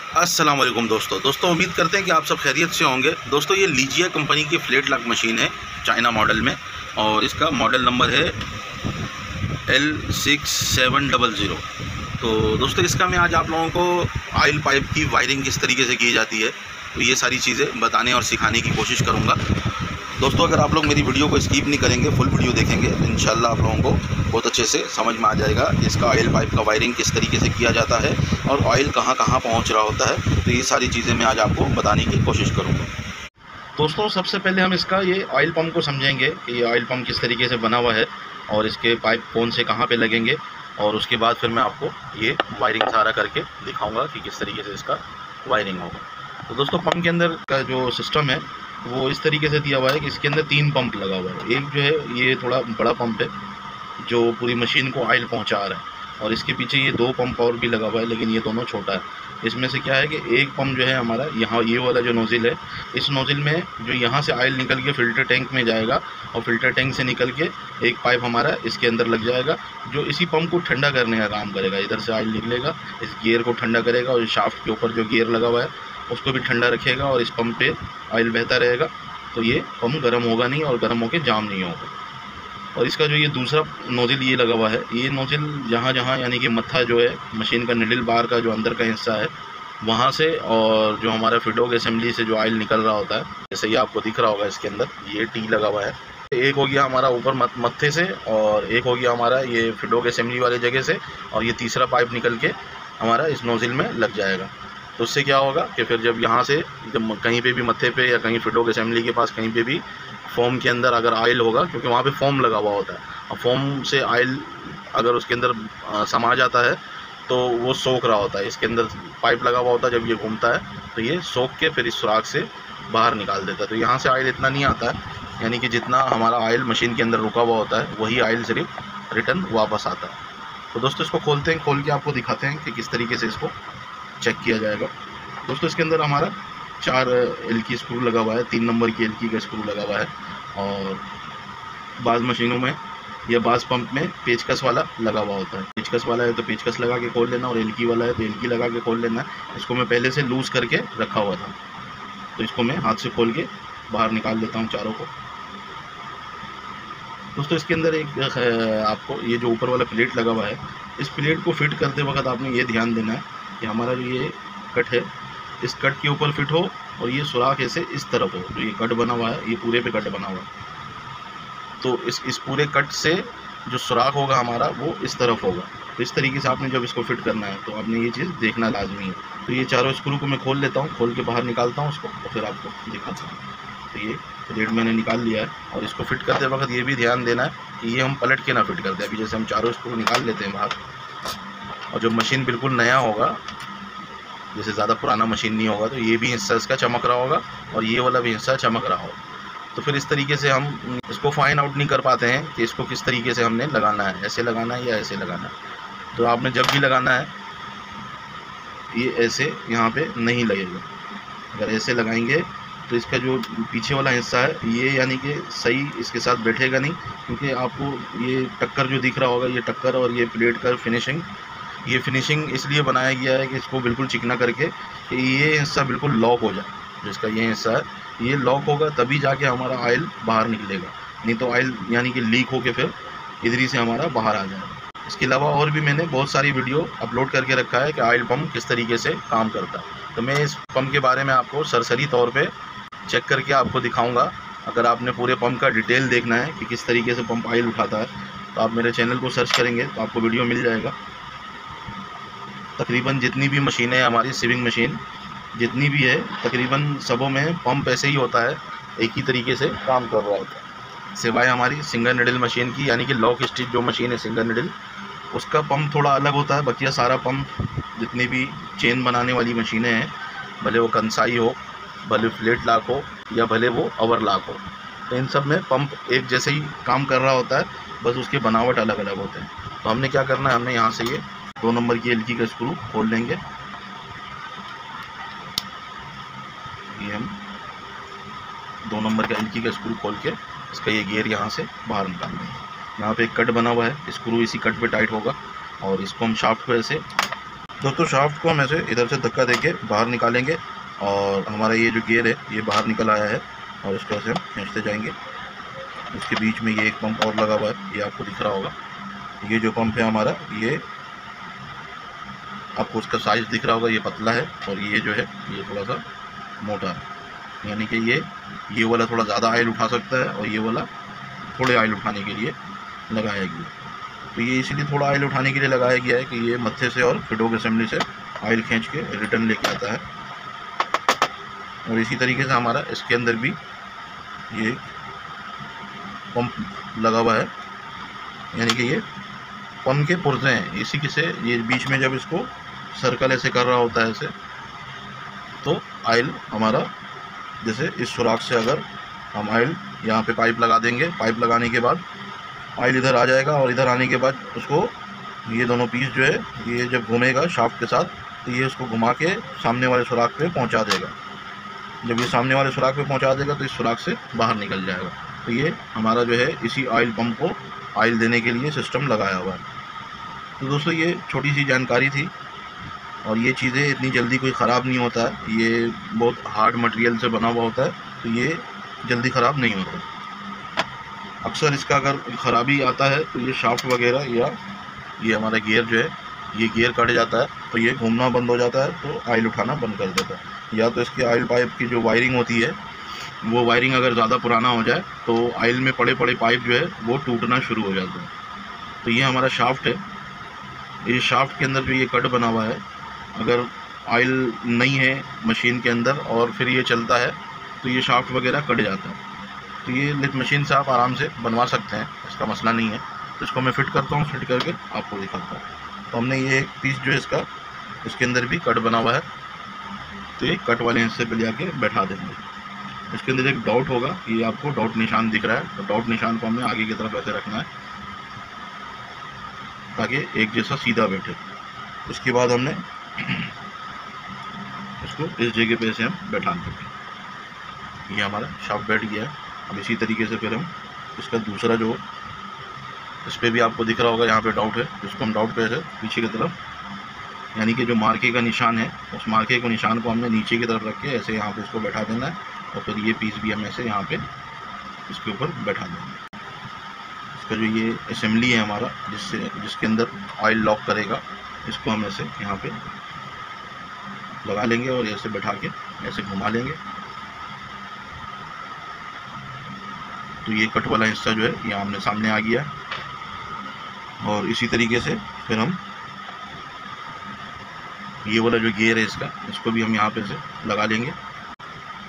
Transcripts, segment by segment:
अस्सलाम वालेकुम दोस्तों उम्मीद करते हैं कि आप सब खैरियत से होंगे। दोस्तों ये लीजिया कंपनी की फ्लैट लॉक मशीन है चाइना मॉडल में, और इसका मॉडल नंबर है L6700। तो दोस्तों इसका मैं आज आप लोगों को ऑयल पाइप की वायरिंग किस तरीके से की जाती है तो ये सारी चीज़ें बताने और सिखाने की कोशिश करूँगा। दोस्तों अगर आप लोग मेरी वीडियो को स्किप नहीं करेंगे, फुल वीडियो देखेंगे तो इंशाल्लाह आप लोगों को बहुत अच्छे से समझ में आ जाएगा कि इसका ऑयल पाइप का वायरिंग किस तरीके से किया जाता है और ऑयल कहाँ कहाँ पहुँच रहा होता है। तो ये सारी चीज़ें मैं आज आपको बताने की कोशिश करूँगा। दोस्तों सबसे पहले हम इसका ये ऑयल पम्प को समझेंगे कि ये ऑयल पम्प किस तरीके से बना हुआ है और इसके पाइप कौन से कहाँ पे लगेंगे, और उसके बाद फिर मैं आपको ये वायरिंग सारा करके दिखाऊंगा कि किस तरीके से इसका वायरिंग होगा। तो दोस्तों पंप के अंदर का जो सिस्टम है वो इस तरीके से दिया हुआ है कि इसके अंदर 3 पंप लगा हुआ है। एक जो है ये थोड़ा बड़ा पंप है जो पूरी मशीन को ऑयल पहुंचा रहा है, और इसके पीछे ये 2 पंप और भी लगा हुआ है, लेकिन ये दोनों छोटा है। इसमें से क्या है कि एक पंप जो है हमारा यहाँ ये वाला जो नोज़िल है, इस नोज़िल में जो यहाँ से ऑयल निकल के फ़िल्टर टैंक में जाएगा और फ़िल्टर टैंक से निकल के एक पाइप हमारा इसके अंदर लग जाएगा जो इसी पंप को ठंडा करने का काम करेगा। इधर से ऑयल निकलेगा, इस गियर को ठंडा करेगा और शाफ्ट के ऊपर जो गियर लगा हुआ है उसको भी ठंडा रखेगा और इस पंप पे ऑयल बहता रहेगा। तो ये पंप गर्म होगा नहीं और गर्म होकर जाम नहीं होगा। और इसका जो ये दूसरा नोज़िल ये लगा हुआ है, ये नोज़िल जहाँ जहाँ यानी कि मत्था जो है मशीन का निडल बार का जो अंदर का हिस्सा है वहाँ से, और जो हमारा फिडोक असेंबली से जो ऑयल निकल रहा होता है, जैसे ये आपको दिख रहा होगा इसके अंदर ये टी लगा हुआ है। एक हो गया हमारा ऊपर मत्थे से, और एक हो गया हमारा ये फिडोक असेंबली वाले जगह से, और ये तीसरा पाइप निकल के हमारा इस नोज़िल में लग जाएगा। तो उससे क्या होगा कि फिर जब यहाँ से जब कहीं पे भी मत्थे पे या कहीं फिडोक असेंबली के पास कहीं पे भी फोम के अंदर अगर ऑयल होगा, क्योंकि वहाँ पे फोम लगा हुआ होता है, और फोम से ऑयल अगर उसके अंदर समा जाता है तो वो सोख रहा होता है। इसके अंदर पाइप लगा हुआ होता है, जब ये घूमता है तो ये सोख के फिर इस सुराख से बाहर निकाल देता है। तो यहाँ से ऑयल इतना नहीं आता है, यानी कि जितना हमारा ऑयल मशीन के अंदर रुका हुआ होता है वही ऑयल सिर्फ रिटर्न वापस आता है। तो दोस्तों इसको खोलते हैं, खोल के आपको दिखाते हैं कि किस तरीके से इसको चेक किया जाएगा। दोस्तों इसके अंदर हमारा 4 एल की स्क्रू लगा हुआ है, 3 नंबर की एल की का स्क्रू लगा हुआ है, और बाज़ मशीनों में या बाज़ पंप में पेचकस वाला लगा हुआ होता है। पेचकस वाला है तो पेचकस लगा के खोल लेना, और एल की वाला है तो एल की लगा के खोल लेना। इसको मैं पहले से लूज़ करके रखा हुआ था, तो इसको मैं हाथ से खोल के बाहर निकाल देता हूँ चारों को। दोस्तों इसके अंदर एक आपको ये जो ऊपर वाला प्लेट लगा हुआ है, इस प्लेट को फिट करते वक्त आपने ये ध्यान देना है कि हमारा जो ये कट है इस कट के ऊपर फिट हो, और ये सुराख ऐसे इस तरफ हो। जो ये कट बना हुआ है ये पूरे पे कट बना हुआ है, तो इस पूरे कट से जो सुराख होगा हमारा वो इस तरफ होगा। तो इस तरीके से आपने जब इसको फिट करना है तो आपने ये चीज़ देखना लाजमी है। तो ये चारों स्क्रू को मैं खोल लेता हूँ, खोल के बाहर निकालता हूँ उसको, और फिर आपको दिखाता हूँ। तो ये प्लेट मैंने निकाल लिया है, और इसको फिट करते वक्त ये भी ध्यान देना है कि ये हम पलट के ना फिट करते हैं। अभी जैसे हम चारों स्क्रू निकाल लेते हैं बाहर, और जब मशीन बिल्कुल नया होगा, जैसे ज़्यादा पुराना मशीन नहीं होगा, तो ये भी हिस्सा इसका चमक रहा होगा और ये वाला भी हिस्सा चमक रहा होगा। तो फिर इस तरीके से हम इसको फाइंड आउट नहीं कर पाते हैं कि इसको किस तरीके से हमने लगाना है, ऐसे लगाना है या ऐसे लगाना है। तो आपने जब भी लगाना है ये ऐसे यहाँ पे नहीं लगेगा। अगर ऐसे लगाएंगे तो इसका जो पीछे वाला हिस्सा है ये यानी कि सही इसके साथ बैठेगा नहीं, क्योंकि आपको ये टक्कर जो दिख रहा होगा, ये टक्कर और ये प्लेट का फिनिशिंग, ये फिनिशिंग इसलिए बनाया गया है कि इसको बिल्कुल चिकना करके कि ये हिस्सा बिल्कुल लॉक हो जाए। जिसका ये हिस्सा है ये लॉक होगा तभी जाके हमारा ऑयल बाहर निकलेगा, नहीं तो ऑयल यानी कि लीक होके फिर इधर ही से हमारा बाहर आ जाएगा। इसके अलावा और भी मैंने बहुत सारी वीडियो अपलोड करके रखा है कि ऑयल पम्प किस तरीके से काम करता है। तो मैं इस पम्प के बारे में आपको सरसरी तौर पर चेक करके आपको दिखाऊँगा। अगर आपने पूरे पम्प का डिटेल देखना है कि किस तरीके से पम्प ऑयल उठाता है तो आप मेरे चैनल को सर्च करेंगे तो आपको वीडियो मिल जाएगा। तकरीबन जितनी भी मशीनें हमारी सीविंग मशीन जितनी भी है, तकरीबन सबों में पंप ऐसे ही होता है, एक ही तरीके से काम कर रहा होता है, सिवाय हमारी सिंगल निडल मशीन की, यानी कि लॉक स्टिच जो मशीन है सिंगल निडल, उसका पंप थोड़ा अलग होता है। बाकी सारा पंप जितनी भी चेन बनाने वाली मशीनें हैं, भले वो कंसाई हो, भले फ्लेट लॉक हो, या भले वो ओवर लॉक हो, तो इन सब में पंप एक जैसे ही काम कर रहा होता है, बस उसके बनावट अलग अलग होते हैं। तो हमने क्या करना है, हमने यहाँ से ये 2 नंबर की एलकी का स्क्रू खोल लेंगे। ये हम 2 नंबर का एलकी का स्क्रू खोल के इसका ये गियर यहाँ से बाहर निकाल देंगे। यहाँ पे एक कट बना हुआ है, स्क्रू इसी कट पे टाइट होगा, और इसको हम शाफ्ट को ऐसे दोस्तों शाफ्ट को हम ऐसे इधर से धक्का देके बाहर निकालेंगे और हमारा ये जो गियर है ये बाहर निकल आया है और इसको ऐसे हम खींचते जाएंगे। इसके बीच में ये एक पंप और लगा हुआ है, ये आपको दिख रहा होगा। ये जो पंप है हमारा, ये आपको उसका साइज़ दिख रहा होगा, ये पतला है और ये जो है ये थोड़ा सा मोटा है। यानी कि ये वाला थोड़ा ज़्यादा ऑयल उठा सकता है और ये वाला थोड़े ऑयल उठाने के लिए लगाया गया। तो ये इसीलिए थोड़ा ऑयल उठाने के लिए लगाया गया है कि ये मत्थे से और फिडोक असेंबली से ऑयल खींच के रिटर्न लेके आता है। और इसी तरीके से हमारा इसके अंदर भी ये पंप लगा हुआ है, यानी कि ये पंप के पुर्जे हैं। इसी के से ये बीच में जब इसको सर्कल ऐसे कर रहा होता है ऐसे, तो ऑयल हमारा जैसे इस सुराख से अगर हम ऑयल यहाँ पे पाइप लगा देंगे, पाइप लगाने के बाद ऑयल इधर आ जाएगा और इधर आने के बाद उसको ये दोनों पीस जो है ये जब घूमेगा शाफ्ट के साथ, तो ये उसको घुमा के सामने वाले सुराख पे पहुँचा देगा। जब ये सामने वाले सुराख पे पहुँचा देगा तो इस सुराख से बाहर निकल जाएगा। तो ये हमारा जो है इसी ऑयल पंप को ऑयल देने के लिए सिस्टम लगाया हुआ है। तो दोस्तों ये छोटी सी जानकारी थी और ये चीज़ें इतनी जल्दी कोई ख़राब नहीं होता है, ये बहुत हार्ड मटेरियल से बना हुआ होता है, तो ये जल्दी ख़राब नहीं होता। अक्सर इसका अगर ख़राबी आता है तो ये शाफ्ट वगैरह या ये हमारा गियर जो है ये गियर कट जाता है, तो ये घूमना बंद हो जाता है, तो ऑयल उठाना बंद कर देता है। या तो इसके ऑयल पाइप की जो वायरिंग होती है वो वायरिंग अगर ज़्यादा पुराना हो जाए तो ऑयल में पड़े पड़े पाइप जो है वो टूटना शुरू हो जाता है। तो ये हमारा शाफ्ट है, ये शाफ्ट के अंदर जो ये कट बना हुआ है, अगर ऑयल नहीं है मशीन के अंदर और फिर ये चलता है तो ये शाफ्ट वगैरह कट जाता है। तो ये लिफ्ट मशीन से आप आराम से बनवा सकते हैं, इसका मसला नहीं है। तो इसको मैं फ़िट करता हूँ, फिट करके आपको दिखाता हूँ। तो हमने ये एक पीस जो है इसके अंदर भी कट बना हुआ है, तो ये कट वाले हिस्से पे ले आके बैठा देंगे। इसके अंदर एक डॉट होगा, ये आपको डॉट निशान दिख रहा है, तो डॉट निशान को हमने आगे की तरफ ऐसे रखना है ताकि एक जैसा सीधा बैठे। उसके बाद हमने इसको इस जगह पे से हम बैठा देंगे। ये हमारा शाफ्ट बैठ गया है। अब इसी तरीके से फिर हम इसका दूसरा जो इस पर भी आपको दिख रहा होगा, यहाँ पे डॉट है, इसको हम डॉट पे ऐसे पीछे की तरफ, यानी कि जो मार्के का निशान है उस मार्के को निशान को हमने नीचे की तरफ रख के ऐसे यहाँ पे इसको बैठा देना है और फिर ये पीस भी हम ऐसे यहाँ पे इसके ऊपर बैठा देंगे। इसका जो ये असेंबली है हमारा जिसके अंदर ऑयल लॉक करेगा, इसको हम ऐसे यहाँ पे लगा लेंगे और ऐसे बैठा के ऐसे घुमा लेंगे। तो ये कट वाला हिस्सा जो है ये आमने सामने आ गया। और इसी तरीके से फिर हम ये वाला जो गियर है इसको भी हम यहाँ पे से लगा लेंगे।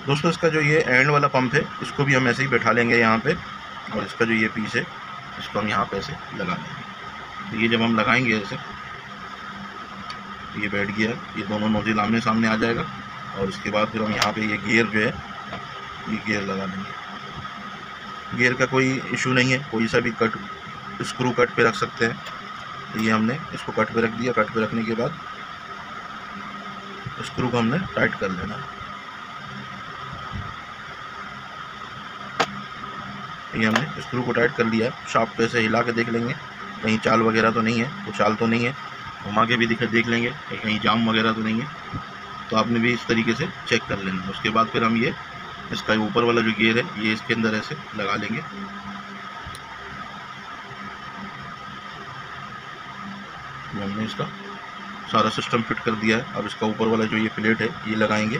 दोस्तों इसका जो ये एंड वाला पंप है इसको भी हम ऐसे ही बैठा लेंगे यहाँ पे, और इसका जो ये पीस है इसको हम यहाँ पे ऐसे लगा लेंगे। तो ये जब हम लगाएंगे ऐसे, ये बैठ गया, ये दोनों नोजल आमने सामने आ जाएगा। और इसके बाद फिर हम यहाँ पे ये गियर जो है ये गियर लगा देंगे। गियर का कोई इशू नहीं है, कोई सा भी कट स्क्रू कट पे रख सकते हैं। तो ये हमने इसको कट पे रख दिया। कट पे रखने के बाद स्क्रू को हमने टाइट कर लेना। ये हमने स्क्रू को टाइट कर लिया। शाफ्ट पे से हिला के देख लेंगे कहीं चाल वगैरह तो नहीं है, तो चाल तो नहीं है, घुमा के भी देख लेंगे कहीं जाम वगैरह तो नहीं है। तो आपने भी इस तरीके से चेक कर लेना। उसके बाद फिर हम ये इसका ऊपर वाला जो गियर है ये इसके अंदर ऐसे लगा लेंगे। हमने इसका सारा सिस्टम फिट कर दिया है। अब इसका ऊपर वाला जो ये प्लेट है ये लगाएंगे।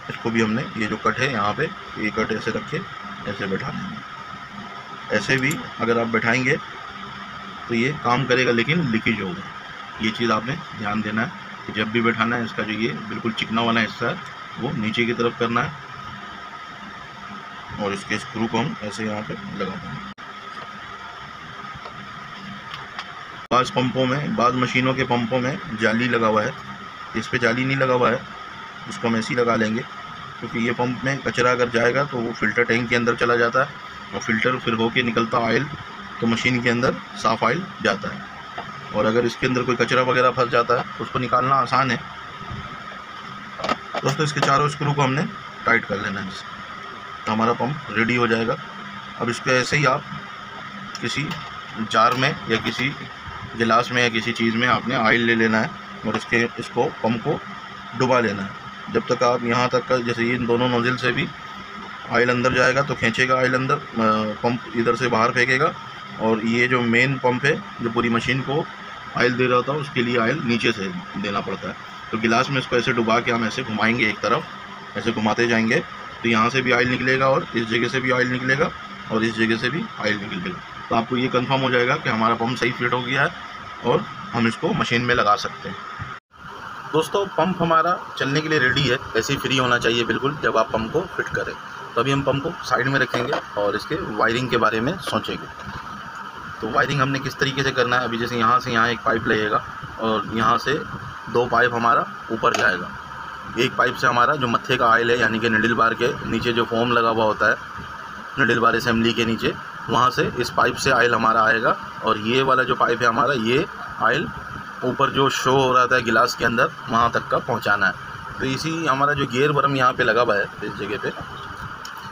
इसको भी हमने ये जो कट है यहाँ पे ये कट ऐसे रख के ऐसे बैठा देंगे। ऐसे भी अगर आप बैठाएंगे तो ये काम करेगा, लेकिन लीकेज होगा। ये चीज़ आपने ध्यान देना है कि जब भी बैठाना है इसका जो ये बिल्कुल चिकना वाला हिस्सा है वो नीचे की तरफ करना है और इसके स्क्रू को हम ऐसे यहाँ पे लगा देंगे। बाज़ पंपों में, बाज़ मशीनों के पंपों में जाली लगा हुआ है, इस पे जाली नहीं लगा हुआ है, इसको हम ऐसे ही लगा लेंगे। क्योंकि ये पंप में कचरा अगर जाएगा तो वो फ़िल्टर टैंक के अंदर चला जाता है और फिल्टर फिर होके निकलता ऑयल तो मशीन के अंदर साफ़ ऑयल जाता है। और अगर इसके अंदर कोई कचरा वगैरह फंस जाता है तो उसको निकालना आसान है। दोस्तों इसके चारों स्क्रू को हमने टाइट कर लेना है, तो हमारा पंप रेडी हो जाएगा। अब इसको ऐसे ही आप किसी जार में या किसी गिलास में या किसी चीज़ में आपने ऑयल ले लेना है और इसको पंप को डुबा लेना है। जब तक आप यहाँ तक का, जैसे ये दोनों नोज़िल से भी ऑयल अंदर जाएगा तो खींचेगा ऑयल अंदर, पंप इधर से बाहर फेंकेगा, और ये जो मेन पंप है जो पूरी मशीन को ऑयल दे रहा होता है उसके लिए ऑयल नीचे से देना पड़ता है। तो गिलास में इसको ऐसे डुबा के हम ऐसे घुमाएंगे, एक तरफ ऐसे घुमाते जाएंगे तो यहाँ से भी ऑयल निकलेगा और इस जगह से भी ऑयल निकलेगा और इस जगह से भी ऑयल निकलेगा। तो आपको ये कंफर्म हो जाएगा कि हमारा पंप सही फिट हो गया है और हम इसको मशीन में लगा सकते हैं। दोस्तों पंप हमारा चलने के लिए रेडी है, ऐसे ही फ्री होना चाहिए बिल्कुल जब आप पंप को फिट करें। तो अभी हम पंप को साइड में रखेंगे और इसके वायरिंग के बारे में सोचेंगे। तो वायरिंग हमने किस तरीके से करना है, अभी जैसे यहाँ से यहाँ एक पाइप लगेगा और यहाँ से 2 पाइप हमारा ऊपर जाएगा। एक पाइप से हमारा जो मत्थे का ऑयल है यानी कि निडल बार के नीचे जो फोम लगा हुआ होता है, निडल बार असेंबली के नीचे, वहाँ से इस पाइप से ऑयल हमारा आएगा और ये वाला जो पाइप है हमारा, ये ऑयल ऊपर जो शो हो रहा था गिलास के अंदर वहाँ तक का पहुँचाना है। तो इसी हमारा जो गियर वर्म यहाँ पे लगा हुआ है इस जगह पे,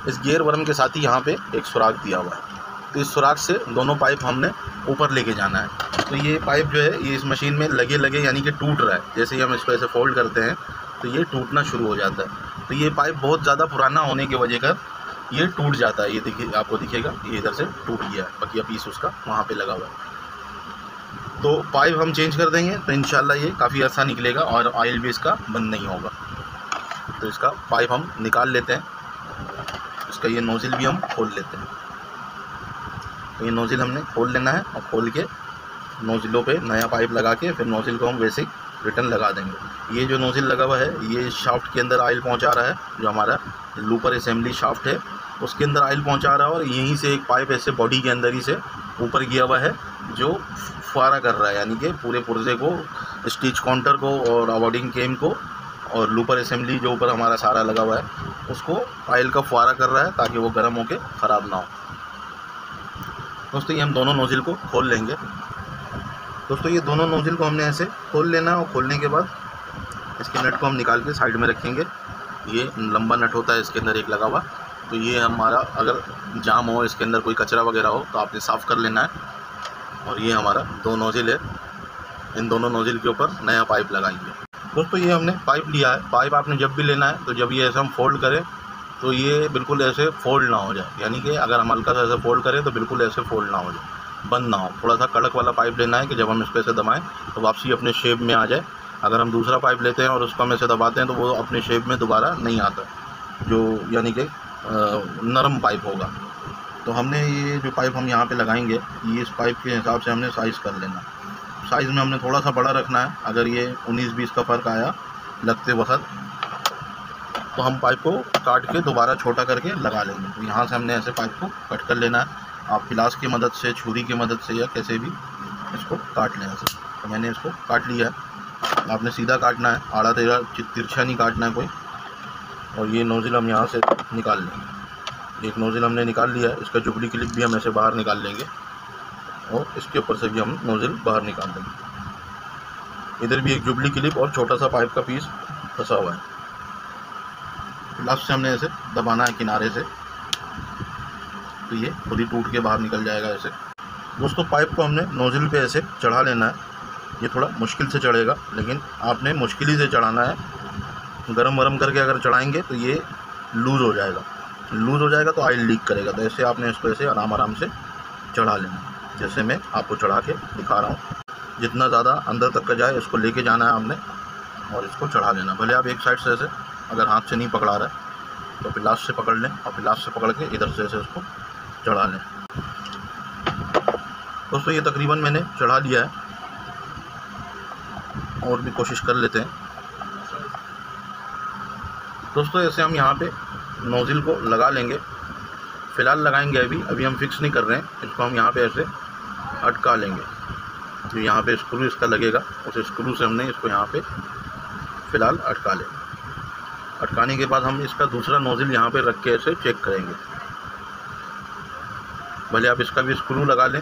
इस गियर वर्म के साथ ही यहाँ पे एक सुराख दिया हुआ है। तो इस सुराख से दोनों पाइप हमने ऊपर लेके जाना है। तो ये पाइप जो है ये इस मशीन में लगे यानी कि टूट रहा है। जैसे ही हम इसको ऐसे फोल्ड करते हैं तो ये टूटना शुरू हो जाता है। तो ये पाइप बहुत ज़्यादा पुराना होने की वजह कर ये टूट जाता है। ये देखिए, आपको दिखेगा ये इधर से टूट गया है, बकिया पीस उसका वहाँ पे लगा हुआ है। तो पाइप हम चेंज कर देंगे तो इंशाल्लाह ये काफ़ी अच्छा निकलेगा और ऑयल भी इसका बंद नहीं होगा। तो इसका पाइप हम निकाल लेते हैं, इसका ये नोज़िल भी हम खोल लेते हैं। तो ये नोज़िल हमने खोल लेना है और खोल के नोज़िलों पे नया पाइप लगा के फिर नोज़िल को हम वैसे रिटर्न लगा देंगे। ये जो नोज़िल लगा हुआ है ये शाफ्ट के अंदर ऑयल पहुंचा रहा है, जो हमारा लूपर असेंबली शाफ्ट है उसके अंदर ऑयल पहुंचा रहा है, और यहीं से एक पाइप ऐसे बॉडी के अंदर ही से ऊपर गया हुआ है जो फुआरा कर रहा है, यानी कि पूरे पुर्जे को, स्टिच काउंटर को और अवॉर्डिंग केम को और लूपर असेंबली जो ऊपर हमारा सारा लगा हुआ है उसको ऑयल का फुआरा कर रहा है ताकि वो गर्म होकर ख़राब ना हो। दोस्तों ये हम दोनों नोज़िल को खोल लेंगे। दोस्तों ये दोनों नोज़िल को हमने ऐसे खोल लेना है और खोलने के बाद इसके नट को हम निकाल के साइड में रखेंगे। ये लंबा नट होता है इसके अंदर एक लगा हुआ, तो ये हमारा अगर जाम हो, इसके अंदर कोई कचरा वगैरह हो तो आपने साफ़ कर लेना है। और ये हमारा 2 नोज़िल है, इन दोनों नोज़िल के ऊपर नया पाइप लगाएंगे। दोस्तों ये हमने पाइप लिया है, पाइप आपने जब भी लेना है तो जब ये ऐसे हम फोल्ड करें तो ये बिल्कुल ऐसे फोल्ड ना हो जाए, यानी कि अगर हम हल्का सा ऐसे फोल्ड करें तो बिल्कुल ऐसे फोल्ड ना हो जाए, बंद ना हो। थोड़ा सा कड़क वाला पाइप लेना है कि जब हम इसको ऐसे दबाएं तो वापसी अपने शेप में आ जाए। अगर हम दूसरा पाइप लेते हैं और उसको हम ऐसे दबाते हैं तो वो अपने शेप में दोबारा नहीं आता, जो यानी कि नरम पाइप होगा। तो हमने ये जो पाइप हम यहाँ पे लगाएंगे ये इस पाइप के हिसाब से हमने साइज़ कर लेना। साइज़ में हमने थोड़ा सा बड़ा रखना है। अगर ये 19-20 का फ़र्क आया लगते वक्त तो हम पाइप को काट के दोबारा छोटा करके लगा लेंगे। तो यहाँ से हमने ऐसे पाइप को कट कर लेना है। आप पिलास की मदद से, छुरी की मदद से या कैसे भी इसको काट लें ऐसे। तो मैंने इसको काट लिया है। आपने सीधा काटना है, आड़ा तेरा तिरछा नहीं काटना है कोई। और ये नोज़िल हम यहाँ से निकाल लेंगे। एक नोज़िल हमने निकाल लिया है, इसका जुबली क्लिप भी हम ऐसे बाहर निकाल लेंगे और इसके ऊपर से भी हम नोज़िल बाहर निकाल देंगे। इधर भी एक जुबली क्लिप और छोटा सा पाइप का पीस फंसा हुआ है। लास्ट से हमने ऐसे दबाना है किनारे से, तो ये खुद ही टूट के बाहर निकल जाएगा ऐसे। दोस्तों पाइप को हमने नोज़िल पे ऐसे चढ़ा लेना है। ये थोड़ा मुश्किल से चढ़ेगा, लेकिन आपने मुश्किल ही से चढ़ाना है। गरम वरम करके अगर चढ़ाएंगे तो ये लूज़ हो जाएगा, लूज़ हो जाएगा तो ऑयल लीक करेगा। तो ऐसे आपने इसको ऐसे आराम से चढ़ा लेना, जैसे मैं आपको चढ़ा के दिखा रहा हूँ। जितना ज़्यादा अंदर तक का जाए इसको लेके जाना है हमने और इसको चढ़ा लेना। भले आप एक साइड से ऐसे, अगर हाथ से नहीं पकड़ा रहा है तो पिलास से पकड़ लें और पिलास से पकड़ के इधर से ऐसे उसको चढ़ा लें। दोस्तों ये तकरीबन मैंने चढ़ा लिया है, और भी कोशिश कर लेते हैं। दोस्तों ऐसे हम यहाँ पे नोज़िल को लगा लेंगे, फ़िलहाल लगाएंगे। अभी हम फिक्स नहीं कर रहे हैं इसको। हम यहाँ पे ऐसे अटका लेंगे, जो यहाँ पे स्क्रू इसका लगेगा उस स्क्रू से हमने इसको यहाँ पे फ़िलहाल अटका लें। अटकाने के बाद हम इसका दूसरा नोज़िल यहाँ पे रख के ऐसे चेक करेंगे। भले आप इसका भी स्क्रू लगा लें।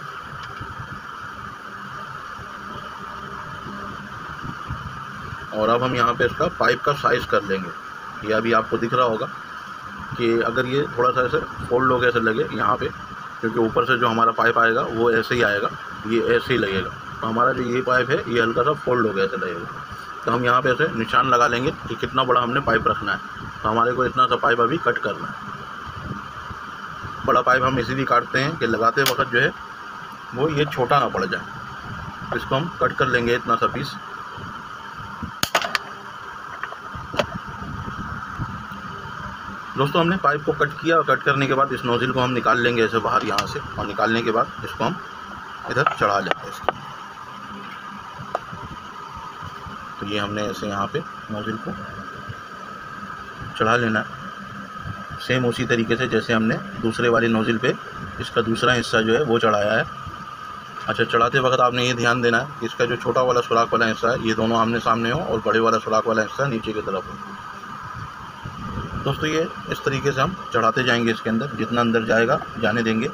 और अब हम यहाँ पे इसका पाइप का साइज़ कर लेंगे। ये अभी आपको दिख रहा होगा कि अगर ये थोड़ा सा ऐसे फोल्ड हो गया ऐसे लगे यहाँ पे, क्योंकि ऊपर से जो हमारा पाइप आएगा वो ऐसे ही आएगा, ये ऐसे ही लगेगा। तो हमारा जो ये पाइप है ये हल्का सा फोल्ड हो गया चला ये। तो हम यहाँ पे ऐसे निशान लगा लेंगे कि कितना बड़ा हमने पाइप रखना है। तो हमारे को इतना सा पाइप अभी कट करना है। बड़ा पाइप हम इसीलिए काटते हैं कि लगाते वक्त जो है वो ये छोटा ना पड़ जाए। इसको हम कट कर लेंगे इतना सा पीस। दोस्तों हमने पाइप को कट किया और कट करने के बाद इस नोज़िल को हम निकाल लेंगे ऐसे बाहर यहाँ से, और निकालने के बाद इसको हम इधर चढ़ा लेंगे इसको। तो ये हमने ऐसे यहाँ पे नोज़िल को चढ़ा लेना है सेम उसी तरीके से जैसे हमने दूसरे वाली नोज़िल पे इसका दूसरा हिस्सा जो है वो चढ़ाया है। अच्छा, चढ़ाते वक्त आपने ये ध्यान देना है कि इसका जो छोटा वाला सुराख वाला हिस्सा है ये दोनों आमने सामने हो और बड़े वाला सुराख वाला हिस्सा नीचे की तरफ हो। दोस्तों ये इस तरीके से हम चढ़ाते जाएंगे इसके अंदर, जितना अंदर जाएगा जाने देंगे।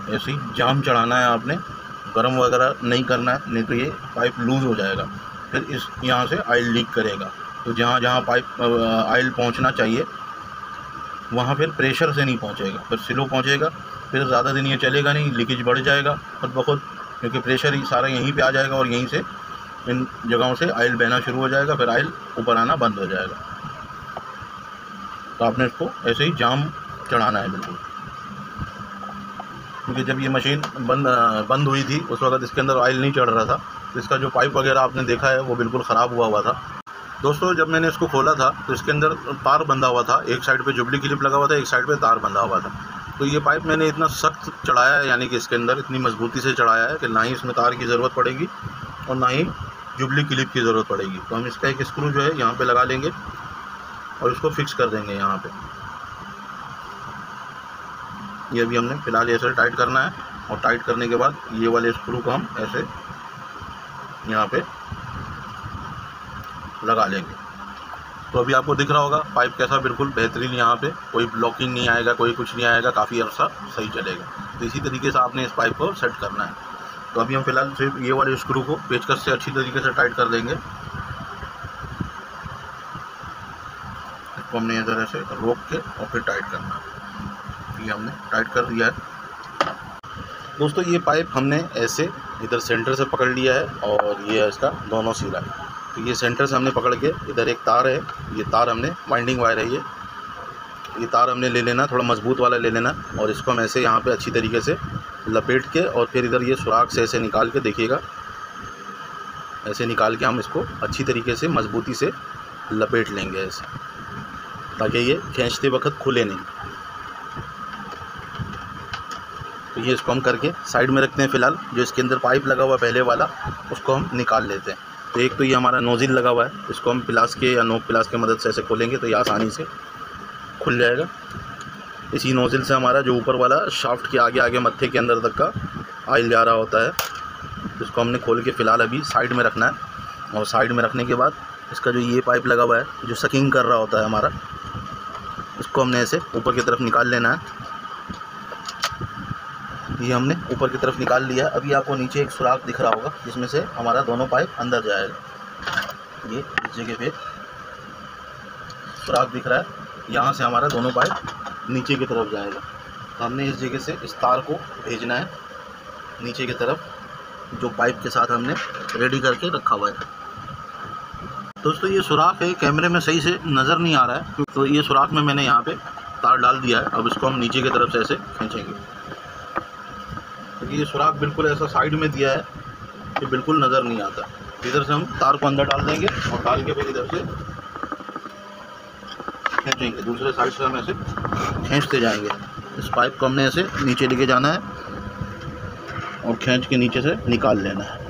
ऐसे ही जाम चढ़ाना है आपने, गर्म वगैरह नहीं करना है, नहीं तो ये पाइप लूज़ हो जाएगा, फिर इस यहाँ से ऑयल लीक करेगा। तो जहाँ जहाँ पाइप ऑयल पहुँचना चाहिए वहाँ फिर प्रेशर से नहीं पहुँचेगा, फिर स्लो पहुँचेगा, फिर ज़्यादा दिन ये चलेगा नहीं, लीकेज बढ़ जाएगा खुद ब खुद, क्योंकि प्रेशर ही सारा यहीं पे आ जाएगा और यहीं से इन जगहों से ऑयल बहना शुरू हो जाएगा, फिर ऑयल ऊपर आना बंद हो जाएगा। तो आपने इसको ऐसे ही जाम चढ़ाना है बिल्कुल, क्योंकि जब ये मशीन बंद हुई थी उस वक्त इसके अंदर ऑयल नहीं चढ़ रहा था, तो इसका जो पाइप वगैरह आपने देखा है वो बिल्कुल ख़राब हुआ था। दोस्तों जब मैंने इसको खोला था तो इसके अंदर तार बंधा हुआ था, एक साइड पे जुबली क्लिप लगा हुआ था, एक साइड पे तार बंधा हुआ था। तो ये पाइप मैंने इतना सख्त चढ़ाया है, यानी कि इसके अंदर इतनी मजबूती से चढ़ाया है कि ना ही इसमें तार की ज़रूरत पड़ेगी और ना ही जुबली क्लिप की ज़रूरत पड़ेगी। तो हम इसका एक स्क्रू जो है यहाँ पे लगा लेंगे और इसको फिक्स कर देंगे यहाँ पे। ये अभी हमने फ़िलहाल ऐसे टाइट करना है, और टाइट करने के बाद ये वाले स्क्रू को हम ऐसे यहाँ पे लगा लेंगे। तो अभी आपको दिख रहा होगा पाइप कैसा बिल्कुल बेहतरीन, यहाँ पे कोई ब्लॉकिंग नहीं आएगा, कोई कुछ नहीं आएगा, काफ़ी अर्सा सही चलेगा। तो इसी तरीके से आपने इस पाइप को सेट करना है। तो अभी हम फिलहाल सिर्फ ये वाले स्क्रू को पेचकस से अच्छी तरीके से टाइट कर देंगे। इसको हमने इधर ऐसे रोक के और फिर टाइट करना है। ये हमने टाइट कर दिया है। दोस्तों ये पाइप हमने ऐसे इधर सेंटर से पकड़ लिया है और ये है इसका दोनों सिरा। तो ये सेंटर से हमने पकड़ के, इधर एक तार है, ये तार हमने वाइंडिंग वायर है, ये तार हमने ले लेना, थोड़ा मजबूत वाला ले लेना, और इसको हम ऐसे यहाँ पे अच्छी तरीके से लपेट के और फिर इधर ये सुराख से ऐसे निकाल के, देखिएगा ऐसे निकाल के हम इसको अच्छी तरीके से मजबूती से लपेट लेंगे ऐसे, ताकि ये खींचते वक्त खुले नहीं। तो ये इसको हम करके साइड में रखते हैं। फ़िलहाल जो इसके अंदर पाइप लगा हुआ पहले वाला उसको हम निकाल लेते हैं। तो एक तो ये हमारा नोज़िल लगा हुआ है, इसको हम प्लास के या नोक प्लास की मदद से ऐसे खोलेंगे तो ये आसानी से खुल जाएगा। इसी नोज़िल से हमारा जो ऊपर वाला शाफ्ट के आगे आगे मत्थे के अंदर तक का ऑयल जा रहा होता है। इसको हमने खोल के फ़िलहाल अभी साइड में रखना है, और साइड में रखने के बाद इसका जो ये पाइप लगा हुआ है जो सकिंग कर रहा होता है हमारा, इसको हमने ऐसे ऊपर की तरफ निकाल लेना है। ये हमने ऊपर की तरफ निकाल लिया। अभी आपको नीचे एक सुराख दिख रहा होगा जिसमें से हमारा दोनों पाइप अंदर जाएगा। ये इस जगह पे सुराख दिख रहा है, यहाँ से हमारा दोनों पाइप नीचे की तरफ जाएगा। तो हमने इस जगह से इस तार को भेजना है नीचे की तरफ, जो पाइप के साथ हमने रेडी करके रखा हुआ है। दोस्तों ये सुराख है, कैमरे में सही से नज़र नहीं आ रहा है, तो ये सुराख में मैंने यहाँ पे तार डाल दिया है। अब इसको हम नीचे की तरफ से ऐसे खींचेंगे, क्योंकि ये सुराख बिल्कुल ऐसा साइड में दिया है कि बिल्कुल नज़र नहीं आता। इधर से हम तार को अंदर डाल देंगे और डाल के फिर इधर से खींचेंगे, दूसरे साइड से हम ऐसे खींचते जाएंगे। इस पाइप को हमने ऐसे नीचे लेके जाना है और खींच के नीचे से निकाल लेना है।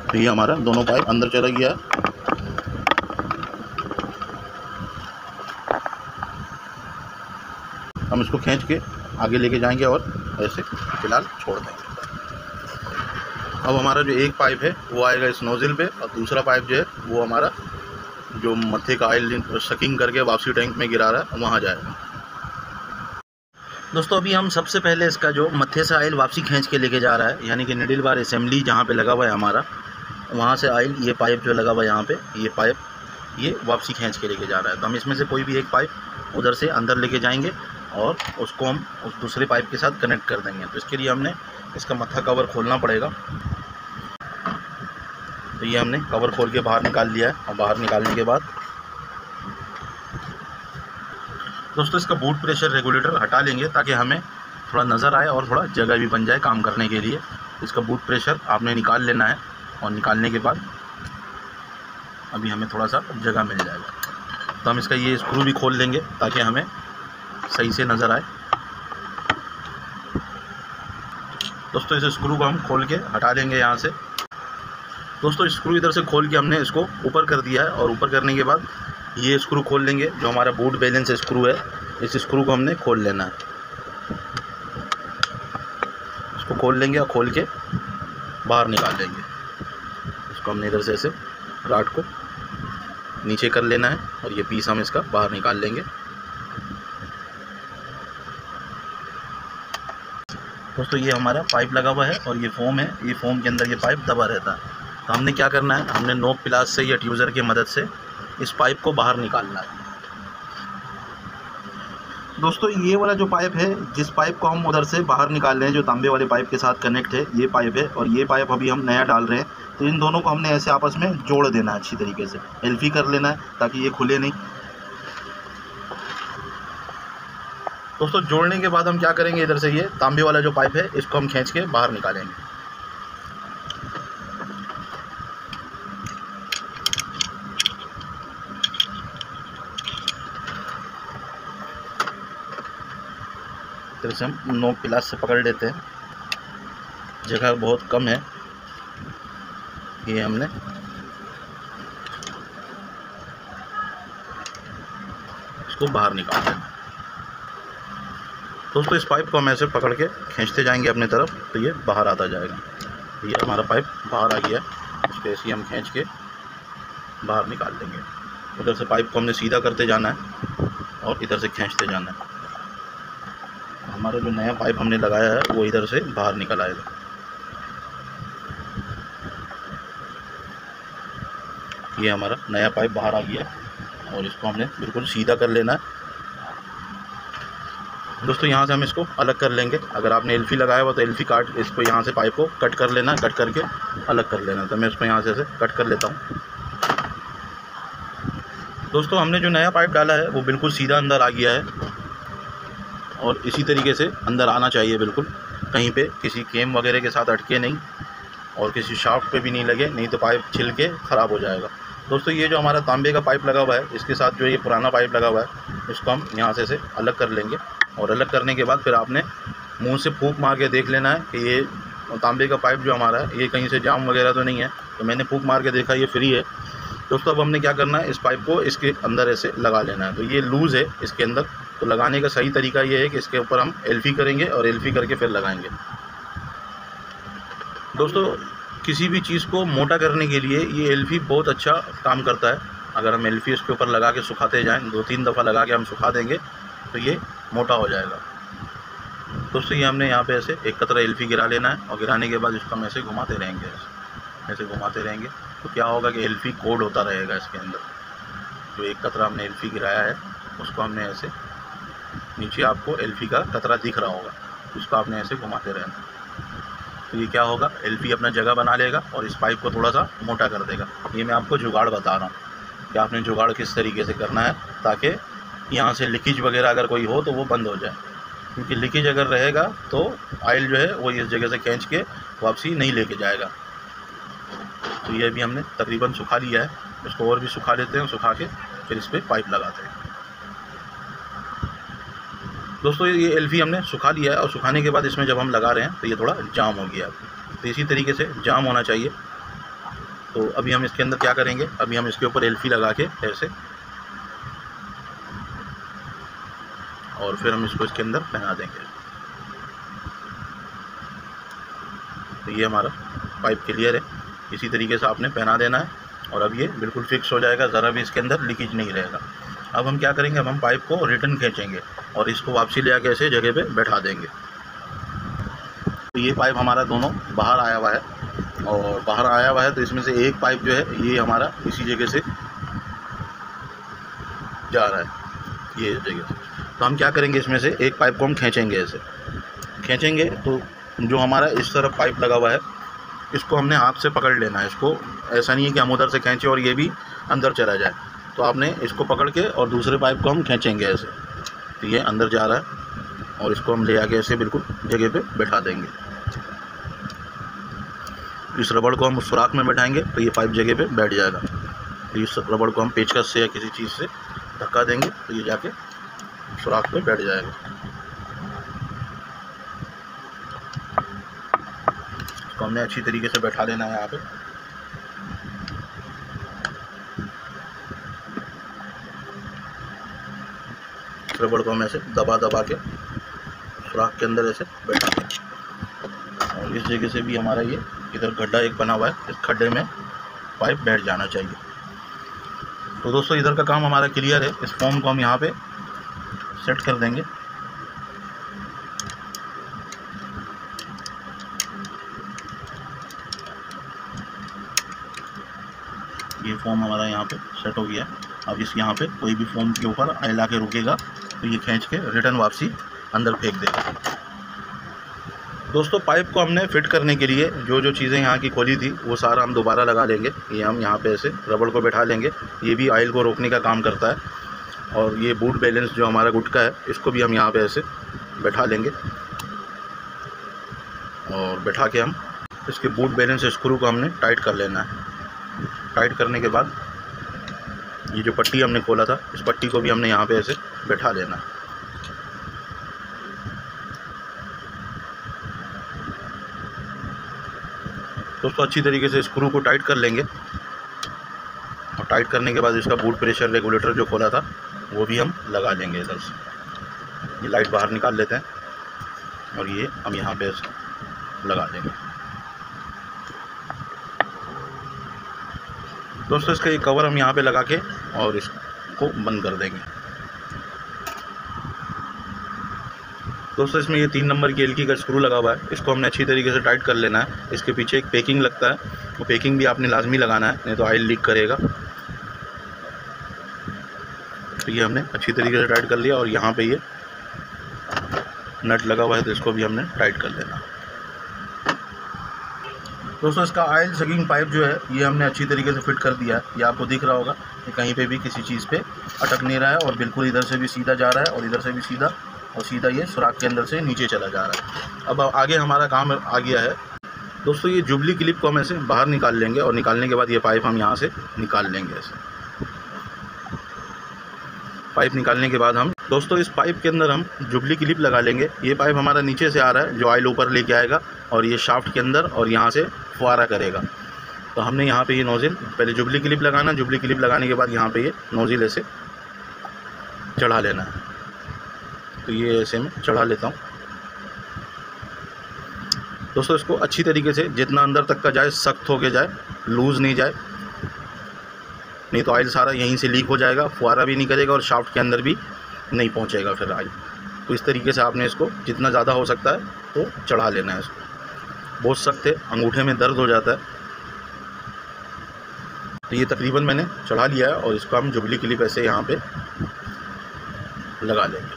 तो ये हमारा दोनों पाइप अंदर चला गया है। हम इसको खींच के आगे लेके जाएंगे और ऐसे फ़िलहाल छोड़ देंगे। अब हमारा जो एक पाइप है वो आएगा इस नोज़िल पे, और दूसरा पाइप जो है वो हमारा जो मत्थे का ऑयल सकिंग करके वापसी टैंक में गिरा रहा है वहाँ जाएगा। दोस्तों अभी हम सबसे पहले इसका जो मत्थे से ऑयल वापसी खींच के लेके जा रहा है, यानी कि निडल बार असेंबली जहाँ पे लगा हुआ है हमारा, वहाँ से ऑयल ये पाइप जो लगा हुआ है यहाँ पे, ये पाइप ये वापसी खींच के लेके जा रहा है। तो हम इसमें से कोई भी एक पाइप उधर से अंदर लेके जाएंगे और उसको हम उस दूसरे पाइप के साथ कनेक्ट कर देंगे। तो इसके लिए हमने इसका मत्था कवर खोलना पड़ेगा। तो ये हमने कवर खोल के बाहर निकाल लिया है। और बाहर निकालने के बाद दोस्तों इसका बूट प्रेशर रेगुलेटर हटा लेंगे ताकि हमें थोड़ा नज़र आए और थोड़ा जगह भी बन जाए काम करने के लिए। इसका बूट प्रेशर आपने निकाल लेना है और निकालने के बाद अभी हमें थोड़ा सा जगह मिल जाएगा। तो हम इसका ये स्क्रू भी खोल लेंगे ताकि हमें सही से नज़र आए। दोस्तों इस स्क्रू को हम खोल के हटा लेंगे यहाँ से। दोस्तों स्क्रू इधर से खोल के हमने इसको ऊपर कर दिया है और ऊपर करने के बाद ये स्क्रू खोल लेंगे जो हमारा बूट बैलेंस स्क्रू है। इस स्क्रू को हमने खोल लेना है। इसको खोल लेंगे और खोल के बाहर निकाल लेंगे। इसको हमने इधर से ऐसे राड को नीचे कर लेना है और ये पीस हम इसका बाहर निकाल लेंगे। दोस्तों ये हमारा पाइप लगा हुआ है और ये फोम है। ये फोम के अंदर ये पाइप दबा रहता है। तो हमने क्या करना है, हमने नोक प्लास से या ट्यूज़र की मदद से इस पाइप को बाहर निकालना है। दोस्तों ये वाला जो पाइप है, जिस पाइप को हम उधर से बाहर निकाल रहे हैं, जो तांबे वाले पाइप के साथ कनेक्ट है, ये पाइप है। और ये पाइप अभी हम नया डाल रहे हैं। तो इन दोनों को हमने ऐसे आपस में जोड़ देना है अच्छी तरीके से, एल्फी कर लेना है ताकि ये खुले नहीं। दोस्तों जोड़ने के बाद हम क्या करेंगे, इधर से ये तांबे वाला जो पाइप है इसको हम खींच के बाहर निकालेंगे। इधर से हम नोक प्लास से पकड़ लेते हैं, जगह बहुत कम है। ये हमने इसको बाहर निकाल देना। दोस्तों इस पाइप को हम ऐसे पकड़ के खींचते जाएंगे अपने तरफ, तो ये बाहर आता जाएगा। ये हमारा पाइप बाहर आ गया। इसको ऐसे हम खींच के बाहर निकाल देंगे। उधर से पाइप को हमने सीधा करते जाना है और इधर से खींचते जाना है। हमारा जो नया पाइप हमने लगाया है वो इधर से बाहर निकल आएगा। ये हमारा नया पाइप बाहर आ गया और इसको हमने बिल्कुल सीधा कर लेना है। दोस्तों यहाँ से हम इसको अलग कर लेंगे। अगर आपने एल्फी लगाया हुआ तो एल्फी काट, इसको यहाँ से पाइप को कट कर लेना, कट करके अलग कर लेना। तो मैं इसको यहाँ से ऐसे कट कर लेता हूँ। दोस्तों हमने जो नया पाइप डाला है वो बिल्कुल सीधा अंदर आ गया है और इसी तरीके से अंदर आना चाहिए बिल्कुल। कहीं पे किसी केम वगैरह के साथ अटके नहीं और किसी शाफ्ट पे भी नहीं लगे, नहीं तो पाइप छिल के ख़राब हो जाएगा। दोस्तों ये जो हमारा तांबे का पाइप लगा हुआ है, इसके साथ जो ये पुराना पाइप लगा हुआ है, इसको हम यहाँ से अलग कर लेंगे। और अलग करने के बाद फिर आपने मुंह से फूंक मार के देख लेना है कि ये तांबे का पाइप जो हमारा है ये कहीं से जाम वगैरह तो नहीं है। तो मैंने फूंक मार के देखा, ये फ्री है। दोस्तों अब हमने क्या करना है, इस पाइप को इसके अंदर ऐसे लगा लेना है। तो ये लूज़ है इसके अंदर, तो लगाने का सही तरीका ये है कि इसके ऊपर हम एल्फी करेंगे और एल्फी करके फिर लगाएंगे। दोस्तों किसी भी चीज़ को मोटा करने के लिए ये एल्फी बहुत अच्छा काम करता है। अगर हम एल्फी इसके ऊपर लगा के सुखाते जाएँ, 2-3 दफ़ा लगा के हम सुखा देंगे तो ये मोटा हो जाएगा। दोस्तों ये हमने यहाँ पे ऐसे एक कतरा एल्फी गिरा लेना है और गिराने के बाद इसको हम ऐसे घुमाते रहेंगे, ऐसे घुमाते रहेंगे। तो क्या होगा कि एल्फी कोड होता रहेगा इसके अंदर। जो एक कतरा हमने एल्फी गिराया है उसको हमने ऐसे, नीचे आपको एल्फी का कतरा दिख रहा होगा, उसको आपने ऐसे घुमाते रहना। तो ये क्या होगा, एल्फी अपना जगह बना लेगा और इस पाइप को थोड़ा सा मोटा कर देगा। ये मैं आपको जुगाड़ बता रहा हूँ कि आपने जुगाड़ किस तरीके से करना है ताकि यहाँ से लीकेज वगैरह अगर कोई हो तो वो बंद हो जाए। क्योंकि लीकेज अगर रहेगा तो ऑयल जो है वो इस जगह से खींच के वापसी नहीं लेके जाएगा। तो ये भी हमने तकरीबन सुखा लिया है। इसको और भी सुखा लेते हैं, सुखा के फिर इस पर पाइप लगाते हैं। दोस्तों ये एल्फी हमने सुखा लिया है और सुखाने के बाद इसमें जब हम लगा रहे हैं तो ये थोड़ा जाम हो गया। तो इसी तरीके से जाम होना चाहिए। तो अभी हम इसके अंदर क्या करेंगे, अभी हम इसके ऊपर एल्फी लगा के ऐसे, और फिर हम इसको इसके अंदर पहना देंगे। तो ये हमारा पाइप क्लियर है। इसी तरीके से आपने पहना देना है और अब ये बिल्कुल फिक्स हो जाएगा, ज़रा भी इसके अंदर लीकेज नहीं रहेगा। अब हम क्या करेंगे, अब हम पाइप को रिटर्न खींचेंगे और इसको वापसी ले आके ऐसे जगह पे बैठा देंगे। तो ये पाइप हमारा दोनों बाहर आया हुआ है और बाहर आया हुआ है तो इसमें से एक पाइप जो है ये हमारा इसी जगह से जा रहा है, ये जगह से। तो हम क्या करेंगे, इसमें से एक पाइप को हम खींचेंगे। ऐसे खींचेंगे तो जो हमारा इस तरफ पाइप लगा हुआ है इसको हमने हाथ से पकड़ लेना है। इसको ऐसा नहीं है कि हम उधर से खींचें और ये भी अंदर चला जाए, तो आपने इसको पकड़ के और दूसरे पाइप को हम खींचेंगे ऐसे, तो ये अंदर जा रहा है और इसको हम ले आके ऐसे बिल्कुल जगह पे बैठा देंगे। इस रबड़ को हम उस सुराख में बैठाएंगे तो ये पाइप जगह पे बैठ जाएगा। तो इस रबड़ को हम पेचकस से या किसी चीज़ से धक्का देंगे तो ये जाके सुराख पे बैठ जाएगा। इसको हमने अच्छी तरीके से बैठा लेना है यहाँ पे। रबड़ को हम ऐसे दबा दबा के सुराख के अंदर ऐसे बैठा देंगे और इस जगह से भी हमारा ये इधर गड्ढा एक बना हुआ है, इस खड्डे में पाइप बैठ जाना चाहिए। तो दोस्तों इधर का काम हमारा क्लियर है। इस फॉर्म को हम यहाँ पे सेट कर देंगे। ये फॉर्म हमारा यहाँ पे सेट हो गया है। अब इस यहाँ पे कोई भी फॉर्म के ऊपर आयल आके रुकेगा तो ये खींच के रिटर्न वापसी अंदर फेंक देगा। दोस्तों पाइप को हमने फिट करने के लिए जो जो चीज़ें यहाँ की खोली थी वो सारा हम दोबारा लगा लेंगे। ये हम यहाँ पे ऐसे रबड़ को बैठा लेंगे, ये भी ऑयल को रोकने का काम करता है। और ये बूट बैलेंस जो हमारा गुटका है इसको भी हम यहाँ पे ऐसे बैठा लेंगे और बैठा के हम इसके बूट बैलेंस स्क्रू को हमने टाइट कर लेना है। टाइट करने के बाद ये जो पट्टी हमने खोला था इस पट्टी को भी हमने यहाँ पे ऐसे बैठा लेना है। दोस्तों अच्छी तरीके से स्क्रू को टाइट कर लेंगे और टाइट करने के बाद इसका बूट प्रेशर रेगुलेटर जो खोला था वो भी हम लगा लेंगे इधर से। ये लाइट बाहर निकाल लेते हैं और ये हम यहाँ पे लगा देंगे। दोस्तों इसका ये कवर हम यहाँ पे लगा के और इसको बंद कर देंगे। दोस्तों इसमें ये 3 नंबर की एलकी का स्क्रू लगा हुआ है, इसको हमने अच्छी तरीके से टाइट कर लेना है। इसके पीछे एक पैकिंग लगता है, वो पैकिंग भी आपने लाजमी लगाना है, नहीं तो ऑयल लीक करेगा। तो ये हमने अच्छी तरीके से टाइट कर लिया और यहाँ पे ये नट लगा हुआ है तो इसको भी हमने टाइट कर लेना। दोस्तों इसका ऑयल सगिंग पाइप जो है ये हमने अच्छी तरीके से फिट कर दिया है। ये आपको दिख रहा होगा कि कहीं पे भी किसी चीज़ पे अटक नहीं रहा है और बिल्कुल इधर से भी सीधा जा रहा है और इधर से भी सीधा और सीधा ये सुराख के अंदर से नीचे चला जा रहा है। अब आगे हमारा काम आ गया है। दोस्तों ये जुबली क्लिप को हम ऐसे बाहर निकाल लेंगे और निकालने के बाद ये पाइप हम यहाँ से निकाल लेंगे। ऐसे पाइप निकालने के बाद हम दोस्तों इस पाइप के अंदर हम जुबली क्लिप लगा लेंगे। ये पाइप हमारा नीचे से आ रहा है जो ऑयल ऊपर लेके आएगा और ये शाफ्ट के अंदर और यहाँ से फुआरा करेगा। तो हमने यहाँ पे ये नोज़िल पहले जुबली क्लिप लगाना, जुबली क्लिप लगाने के बाद यहाँ पे ये नोज़िल ऐसे चढ़ा लेना है। तो ये ऐसे मैं चढ़ा लेता हूँ। दोस्तों इसको अच्छी तरीके से जितना अंदर तक का जाए सख्त होके जाए, लूज़ नहीं जाए, नहीं तो ऑयल सारा यहीं से लीक हो जाएगा, फुआरा भी नहीं करेगा और शाफ्ट के अंदर भी नहीं पहुँचेगा फिर ऑयल। तो इस तरीके से आपने इसको जितना ज़्यादा हो सकता है तो चढ़ा लेना है। इसको बहुत सख्त है, अंगूठे में दर्द हो जाता है। तो ये तकरीबन मैंने चढ़ा लिया है और इसको हम जुबली क्लिप ऐसे यहाँ पे लगा लेंगे।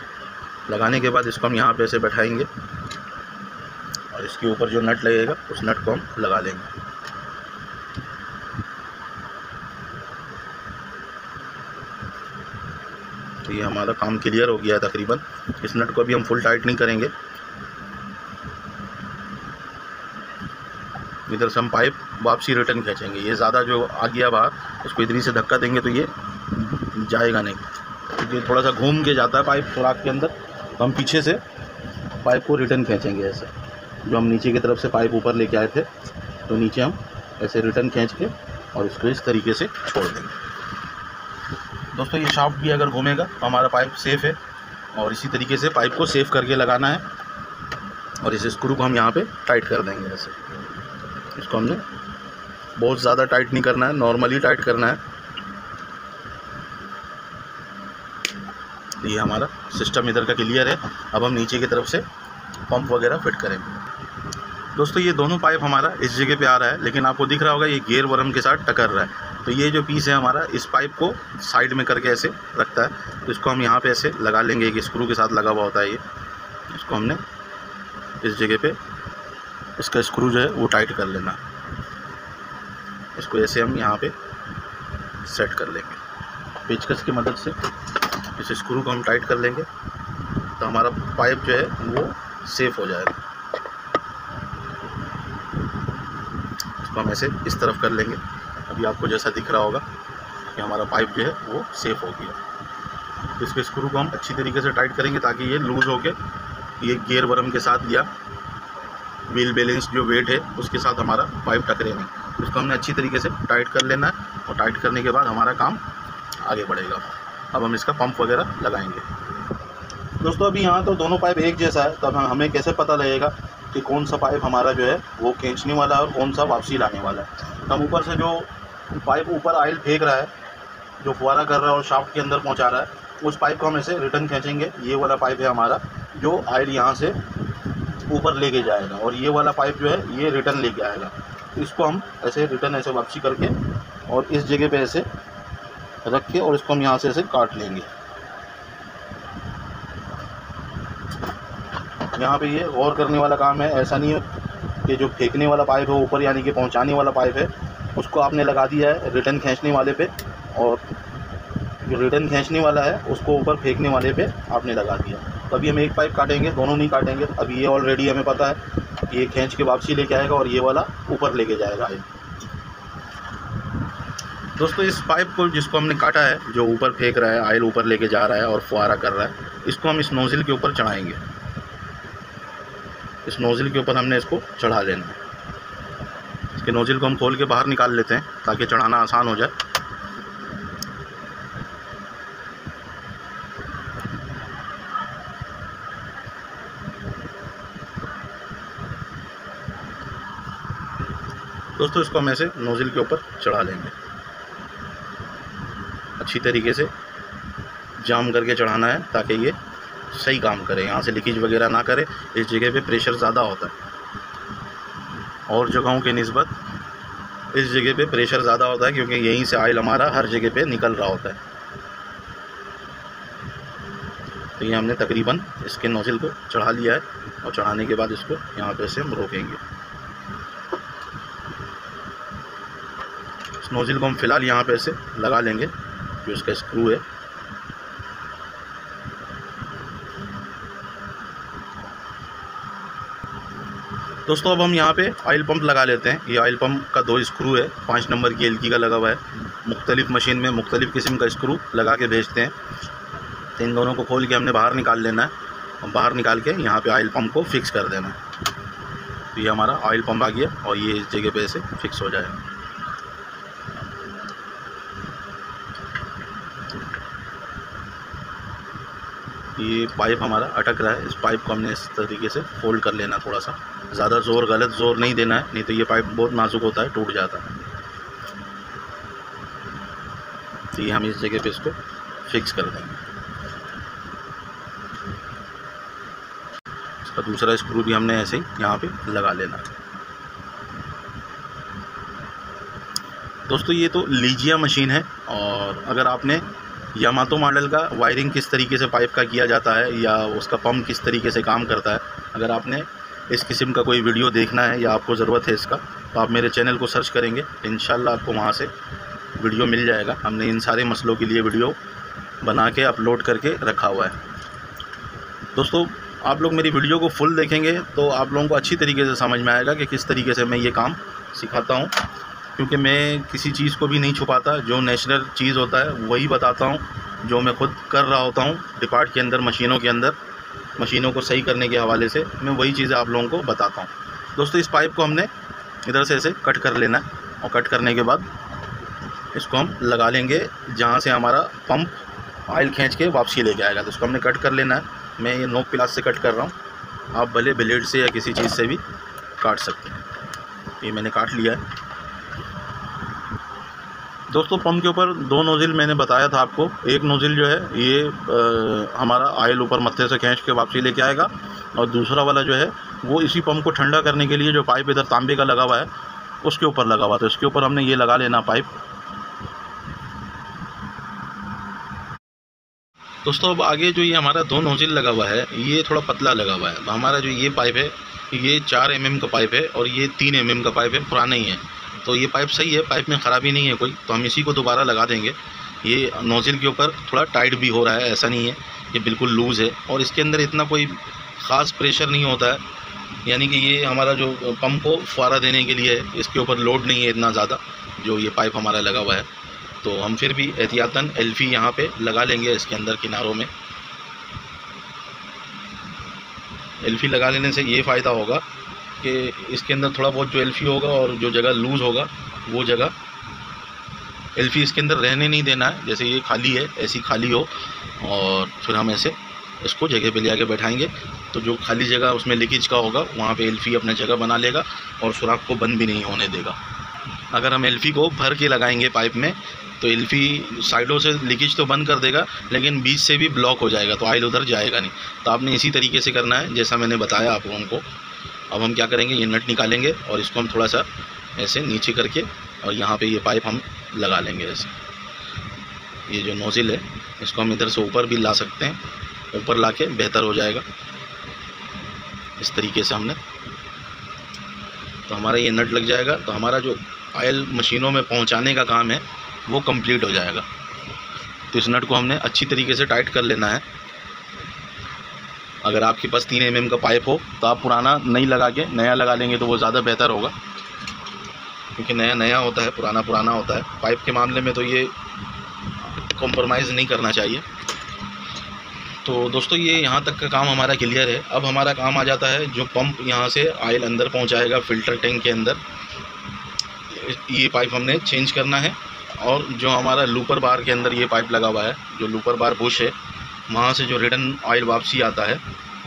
लगाने के बाद इसको हम यहाँ पे ऐसे बैठाएंगे और इसके ऊपर जो नट लगेगा उस नट को हम लगा लेंगे। तो ये हमारा काम क्लियर हो गया है तकरीबन। इस नट को भी हम फुल टाइट नहीं करेंगे। इधर से हम पाइप वापसी रिटर्न खींचेंगे। ये ज़्यादा जो आ गया बाहर उसको इधर से धक्का देंगे तो ये जाएगा नहीं, क्योंकि ये थोड़ा सा घूम के जाता है पाइप सुराख के अंदर। तो हम पीछे से पाइप को रिटर्न खींचेंगे ऐसे। जो हम नीचे की तरफ से पाइप ऊपर लेके आए थे तो नीचे हम ऐसे रिटर्न खींच के और इसको इस तरीके से छोड़ देंगे। दोस्तों ये शाफ्ट भी अगर घूमेगा तो हमारा पाइप सेफ़ है और इसी तरीके से पाइप को सेफ करके लगाना है और इस स्क्रू को हम यहाँ पे टाइट कर देंगे ऐसे। इसको हमने बहुत ज़्यादा टाइट नहीं करना है, नॉर्मली टाइट करना है। ये हमारा सिस्टम इधर का क्लियर है। अब हम नीचे की तरफ से पंप वगैरह फिट करेंगे। दोस्तों ये दोनों पाइप हमारा इस जगह पे आ रहा है, लेकिन आपको दिख रहा होगा ये गियर वर्म के साथ टकर रहा है। तो ये जो पीस है हमारा इस पाइप को साइड में करके ऐसे रखता है, तो इसको हम यहाँ पे ऐसे लगा लेंगे। एक स्क्रू के साथ लगा हुआ होता है ये, इसको हमने इस जगह पे इसका स्क्रू जो है वो टाइट कर लेना। इसको ऐसे हम यहाँ पे सेट कर लेंगे पेचकस की मदद से। इस स्क्रू को हम टाइट कर लेंगे तो हमारा पाइप जो है वो सेफ हो जाएगा। इसको हम ऐसे इस तरफ कर लेंगे। अभी आपको जैसा दिख रहा होगा कि हमारा पाइप जो है वो सेफ हो गया। तो इसके स्क्रू को हम अच्छी तरीके से टाइट करेंगे ताकि ये लूज़ होके ये गियर वर्म के साथ या व्हील बैलेंस जो वेट है उसके साथ हमारा पाइप टकरे नहीं। तो इसको हमने अच्छी तरीके से टाइट कर लेना है और टाइट करने के बाद हमारा काम आगे बढ़ेगा। अब हम इसका पंप वगैरह लगाएंगे। दोस्तों अभी यहाँ तो दोनों पाइप एक जैसा है, तो अब हमें कैसे पता लगेगा कि कौन सा पाइप हमारा जो है वो खींचने वाला है और कौन सा वापसी लाने वाला है। तो हम ऊपर से जो पाइप ऊपर ऑयल फेंक रहा है, जो फुहारा कर रहा है और शाफ्ट के अंदर पहुँचा रहा है, उस पाइप को हम ऐसे रिटर्न खींचेंगे। ये वाला पाइप है हमारा जो ऑयल यहाँ से ऊपर लेके जाएगा और ये वाला पाइप जो है ये रिटर्न लेके आएगा। तो इसको हम ऐसे रिटर्न ऐसे वापसी करके और इस जगह पे ऐसे रख के और इसको हम यहाँ से ऐसे काट लेंगे। यहाँ पे ये गौर करने वाला काम है, ऐसा नहीं है कि जो फेंकने वाला पाइप है ऊपर यानी कि पहुँचाने वाला पाइप है उसको आपने लगा दिया है रिटर्न खींचने वाले पे, और जो रिटर्न खींचने वाला है उसको ऊपर फेंकने वाले पे आपने लगा दिया। तो अभी हम एक पाइप काटेंगे, दोनों नहीं काटेंगे। अभी ये ऑलरेडी हमें पता है ये खींच के वापसी लेके आएगा और ये वाला ऊपर लेके जाएगा। दोस्तों इस पाइप को जिसको हमने काटा है, जो ऊपर फेंक रहा है, ऑयल ऊपर लेके जा रहा है और फुहारा कर रहा है, इसको हम इस नोज़िल के ऊपर चढ़ाएंगे। इस नोज़िल के ऊपर हमने इसको चढ़ा लेना है। इसके नोज़िल को हम खोल के बाहर निकाल लेते हैं ताकि चढ़ाना आसान हो जाए। दोस्तों इसको हम ऐसे नोज़िल के ऊपर चढ़ा लेंगे, अच्छी तरीके से जाम करके चढ़ाना है ताकि ये सही काम करे, यहाँ से लीकेज वगैरह ना करे। इस जगह पे प्रेशर ज़्यादा होता है और जगहों के निस्बत इस जगह पे प्रेशर ज़्यादा होता है क्योंकि यहीं से ऑयल हमारा हर जगह पे निकल रहा होता है। तो ये हमने तकरीबन इसके नोज़िल को चढ़ा लिया है और चढ़ाने के बाद इसको यहाँ पे से हम रोकेंगे। इस नोज़िल को हम फ़िलहाल यहाँ पे से लगा लेंगे, जो इसका स्क्रू है। दोस्तों अब हम यहाँ पे ऑयल पंप लगा लेते हैं। ये ऑयल पंप का 2 स्क्रू है, 5 नंबर की एलकी का लगा हुआ है। मुख्तलिफ़ मशीन में मुख्तलिफ़ किस्म का स्क्रू लगा के भेजते हैं। तो इन दोनों को खोल के हमने बाहर निकाल लेना है और बाहर निकाल के यहाँ पे ऑयल पंप को फिक्स कर देना है। तो ये हमारा ऑयल पंप आ गया और ये इस जगह पे ऐसे फिक्स हो जाएगा। ये पाइप हमारा अटक रहा है, इस पाइप को हमने इस तरीके से फोल्ड कर लेना। थोड़ा सा ज़्यादा ज़ोर, गलत ज़ोर नहीं देना है, नहीं तो ये पाइप बहुत नाजुक होता है, टूट जाता है। तो ये हम इस जगह पे इसको फिक्स कर देंगे। इसका दूसरा स्क्रू भी हमने ऐसे ही यहाँ पे लगा लेना है। दोस्तों ये तो लीजिया मशीन है, और अगर आपने यामातो मॉडल का वायरिंग किस तरीके से पाइप का किया जाता है या उसका पंप किस तरीके से काम करता है, अगर आपने इस किस्म का कोई वीडियो देखना है या आपको ज़रूरत है इसका, तो आप मेरे चैनल को सर्च करेंगे, इंशाल्लाह आपको वहाँ से वीडियो मिल जाएगा। हमने इन सारे मसलों के लिए वीडियो बना के अपलोड करके रखा हुआ है। दोस्तों आप लोग मेरी वीडियो को फुल देखेंगे तो आप लोगों को अच्छी तरीके से समझ में आएगा कि किस तरीके से मैं ये काम सिखाता हूँ, क्योंकि मैं किसी चीज़ को भी नहीं छुपाता। जो नेचुरल चीज़ होता है वही बताता हूँ, जो मैं खुद कर रहा होता हूँ डिपार्ट के अंदर, मशीनों के अंदर, मशीनों को सही करने के हवाले से मैं वही चीज़ें आप लोगों को बताता हूँ। दोस्तों इस पाइप को हमने इधर से ऐसे कट कर लेना है और कट करने के बाद इसको हम लगा लेंगे जहाँ से हमारा पंप ऑयल खींच के वापसी लेके आएगा। तो इसको हमने कट कर लेना है। मैं ये नोक प्लास से कट कर रहा हूँ, आप भले ब्लेड से या किसी चीज़ से भी काट सकते हैं। ये मैंने काट लिया है। दोस्तों पंप के ऊपर 2 नोज़िल मैंने बताया था आपको। एक नोज़िल जो है ये हमारा ऑयल ऊपर मत्थे से खींच के वापसी लेके आएगा, और दूसरा वाला जो है वो इसी पंप को ठंडा करने के लिए जो पाइप इधर तांबे का लगा हुआ है उसके ऊपर लगा हुआ। तो इसके ऊपर हमने ये लगा लेना पाइप, दोस्तों अब आगे जो ये हमारा 2 नोज़िल लगा हुआ है, ये थोड़ा पतला लगा हुआ है। हमारा जो ये पाइप है, ये 4 mm का पाइप है और ये 3 mm का पाइप है, पुराना ही है। तो ये पाइप सही है, पाइप में ख़राबी नहीं है कोई, तो हम इसी को दोबारा लगा देंगे। ये नोज़िल के ऊपर थोड़ा टाइट भी हो रहा है, ऐसा नहीं है, ये बिल्कुल लूज़ है और इसके अंदर इतना कोई ख़ास प्रेशर नहीं होता है, यानी कि ये हमारा जो पंप को फुहारा देने के लिए है, इसके ऊपर लोड नहीं है इतना ज़्यादा जो ये पाइप हमारा लगा हुआ है। तो हम फिर भी एहतियातन एल्फी यहाँ पे लगा लेंगे इसके अंदर किनारों में। एल्फी लगा लेने से ये फ़ायदा होगा कि इसके अंदर थोड़ा बहुत जो एल्फी होगा और जो जगह लूज़ होगा वो जगह एल्फी इसके अंदर रहने नहीं देना है। जैसे ये खाली है, ऐसी खाली हो और फिर हम ऐसे इसको जगह पे ले आके बैठाएंगे, तो जो खाली जगह उसमें लीकेज का होगा वहाँ पे एल्फी अपने जगह बना लेगा और सुराख को बंद भी नहीं होने देगा। अगर हम एल्फी को भर के लगाएंगे पाइप में तो एल्फी साइडों से लीकेज तो बंद कर देगा, लेकिन बीच से भी ब्लॉक हो जाएगा, तो ऑयल उधर जाएगा नहीं। तो आपने इसी तरीके से करना है जैसा मैंने बताया आप लोगों को। अब हम क्या करेंगे, ये नट निकालेंगे और इसको हम थोड़ा सा ऐसे नीचे करके और यहाँ पे ये पाइप हम लगा लेंगे ऐसे। ये जो नोज़िल है इसको हम इधर से ऊपर भी ला सकते हैं, ऊपर ला के बेहतर हो जाएगा इस तरीके से हमने। तो हमारा ये नट लग जाएगा, तो हमारा जो ऑयल मशीनों में पहुंचाने का काम है वो कंप्लीट हो जाएगा। तो इस नट को हमने अच्छी तरीके से टाइट कर लेना है। अगर आपके पास 3 mm का पाइप हो तो आप पुराना नहीं लगा के नया लगा लेंगे तो वो ज़्यादा बेहतर होगा, क्योंकि नया नया होता है, पुराना पुराना होता है। पाइप के मामले में तो ये कॉम्प्रोमाइज़ नहीं करना चाहिए। तो दोस्तों ये यहाँ तक का काम हमारा क्लियर है। अब हमारा काम आ जाता है जो पंप यहाँ से ऑयल अंदर पहुँचाएगा फ़िल्टर टैंक के अंदर, ये पाइप हमने चेंज करना है। और जो हमारा लूपर बार के अंदर ये पाइप लगा हुआ है, जो लूपर बार बुश है, वहाँ से जो रिटर्न ऑयल वापसी आता है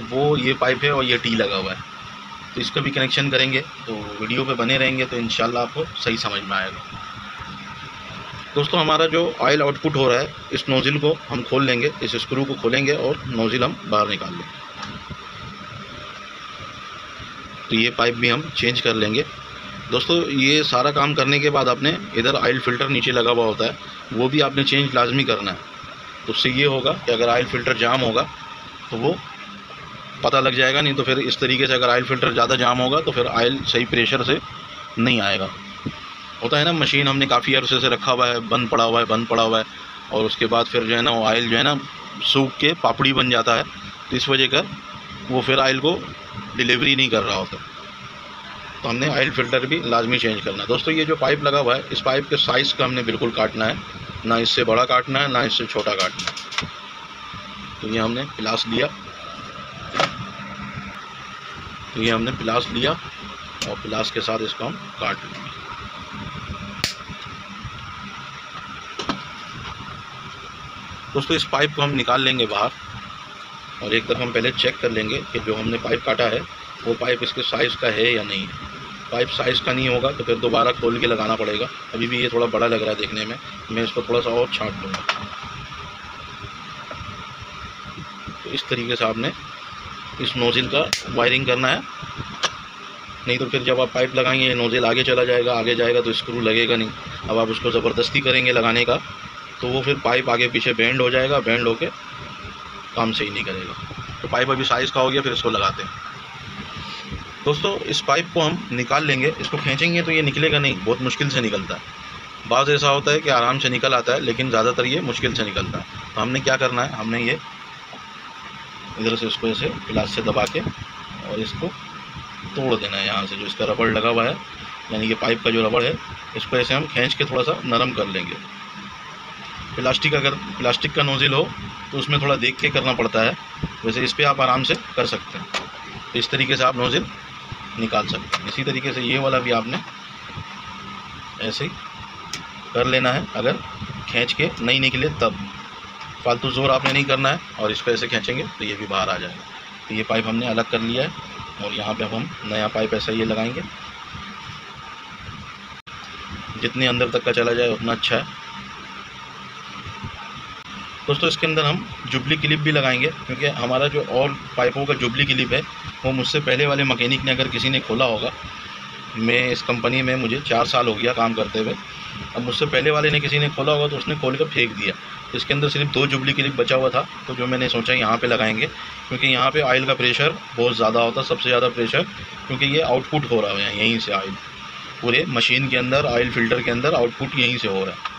वो ये पाइप है और ये टी लगा हुआ है। तो इसका भी कनेक्शन करेंगे, तो वीडियो पे बने रहेंगे तो इंशाल्लाह आपको सही समझ में आएगा। दोस्तों हमारा जो ऑयल आउटपुट हो रहा है, इस नोज़िल को हम खोल लेंगे, इस स्क्रू को खोलेंगे और नोज़िल हम बाहर निकाल लेंगे। तो ये पाइप भी हम चेंज कर लेंगे। दोस्तों ये सारा काम करने के बाद आपने इधर ऑयल फ़िल्टर नीचे लगा हुआ होता है, वो भी आपने चेंज लाजमी करना है। तो उससे ये होगा कि अगर ऑयल फ़िल्टर जाम होगा तो वो पता लग जाएगा, नहीं तो फिर इस तरीके से अगर ऑयल फ़िल्टर ज़्यादा जाम होगा तो फिर ऑयल सही प्रेशर से नहीं आएगा। होता है ना, मशीन हमने काफ़ी अरसे से रखा हुआ है, बंद पड़ा हुआ है और उसके बाद फिर जो है ना वो ऑयल जो है ना सूख के पापड़ी बन जाता है, तो इस वजह का वो फिर ऑयल को डिलीवरी नहीं कर रहा होता। तो हमने ऑयल फ़िल्टर भी लाजमी चेंज करना है। दोस्तों ये जो पाइप लगा हुआ है, इस पाइप के साइज़ का हमने बिल्कुल काटना है, ना इससे बड़ा काटना है ना इससे छोटा काटना है। तो ये हमने प्लास लिया, और प्लास के साथ इसको हम काट लेंगे। दोस्तों इस पाइप को हम निकाल लेंगे बाहर और एक दफ़ा हम पहले चेक कर लेंगे कि जो हमने पाइप काटा है वो पाइप इसके साइज़ का है या नहीं। पाइप साइज़ का नहीं होगा तो फिर दोबारा खोल के लगाना पड़ेगा। अभी भी ये थोड़ा बड़ा लग रहा है देखने में, मैं इसको थोड़ा सा और छांट लूँगा। तो इस तरीके से आपने इस नोज़िल का वायरिंग करना है, नहीं तो फिर जब आप पाइप लगाएंगे ये नोज़िल आगे चला जाएगा, आगे जाएगा तो स्क्रू लगेगा नहीं। अब आप उसको ज़बरदस्ती करेंगे लगाने का तो वो फिर पाइप आगे पीछे बेंड हो जाएगा, बेंड होके काम सही नहीं करेगा। तो पाइप अभी साइज़ का हो गया, फिर इसको लगाते हैं। दोस्तों इस पाइप को हम निकाल लेंगे, इसको खींचेंगे तो ये निकलेगा नहीं, बहुत मुश्किल से निकलता है। बाज़ ऐसा होता है कि आराम से निकल आता है, लेकिन ज़्यादातर ये मुश्किल से निकलता है। तो हमने क्या करना है, हमने ये इधर से इसको ऐसे गिलास से दबा के और इसको तोड़ देना है। यहाँ से जो इसका रबड़ लगा हुआ है, यानी कि पाइप का जो रबड़ है, इसको ऐसे हम खींच के थोड़ा सा नरम कर लेंगे। अगर प्लास्टिक का नोज़िल हो तो उसमें थोड़ा देख के करना पड़ता है, वैसे इस पर आप आराम से कर सकते हैं। तो इस तरीके से आप नोज़िल निकाल सकते हैं। इसी तरीके से ये वाला भी आपने ऐसे ही कर लेना है। अगर खींच के नहीं निकले तब फालतू ज़ोर आपने नहीं करना है, और इसको ऐसे खींचेंगे तो ये भी बाहर आ जाएगा। तो ये पाइप हमने अलग कर लिया है और यहाँ पे हम नया पाइप ऐसा ये लगाएंगे। जितने अंदर तक का चला जाए उतना अच्छा है। दोस्तों इसके अंदर हम जुबली क्लिप भी लगाएंगे, क्योंकि हमारा जो और पाइपों का जुबली क्लिप है वो मुझसे पहले वाले मैकेनिक ने अगर किसी ने खोला होगा, मैं इस कंपनी में मुझे 4 साल हो गया काम करते हुए, अब मुझसे पहले वाले ने किसी ने खोला होगा तो उसने खोल कर फेंक दिया। इसके अंदर सिर्फ 2 जुबली क्लिप बचा हुआ था, तो जो मैंने सोचा यहाँ पे लगाएंगे, क्योंकि यहाँ पे ऑयल का प्रेशर बहुत ज़्यादा होता है, सबसे ज़्यादा प्रेशर, क्योंकि ये आउटपुट हो रहा है यहीं से ऑयल, पूरे मशीन के अंदर ऑयल फ़िल्टर के अंदर आउटपुट यहीं से हो रहा है।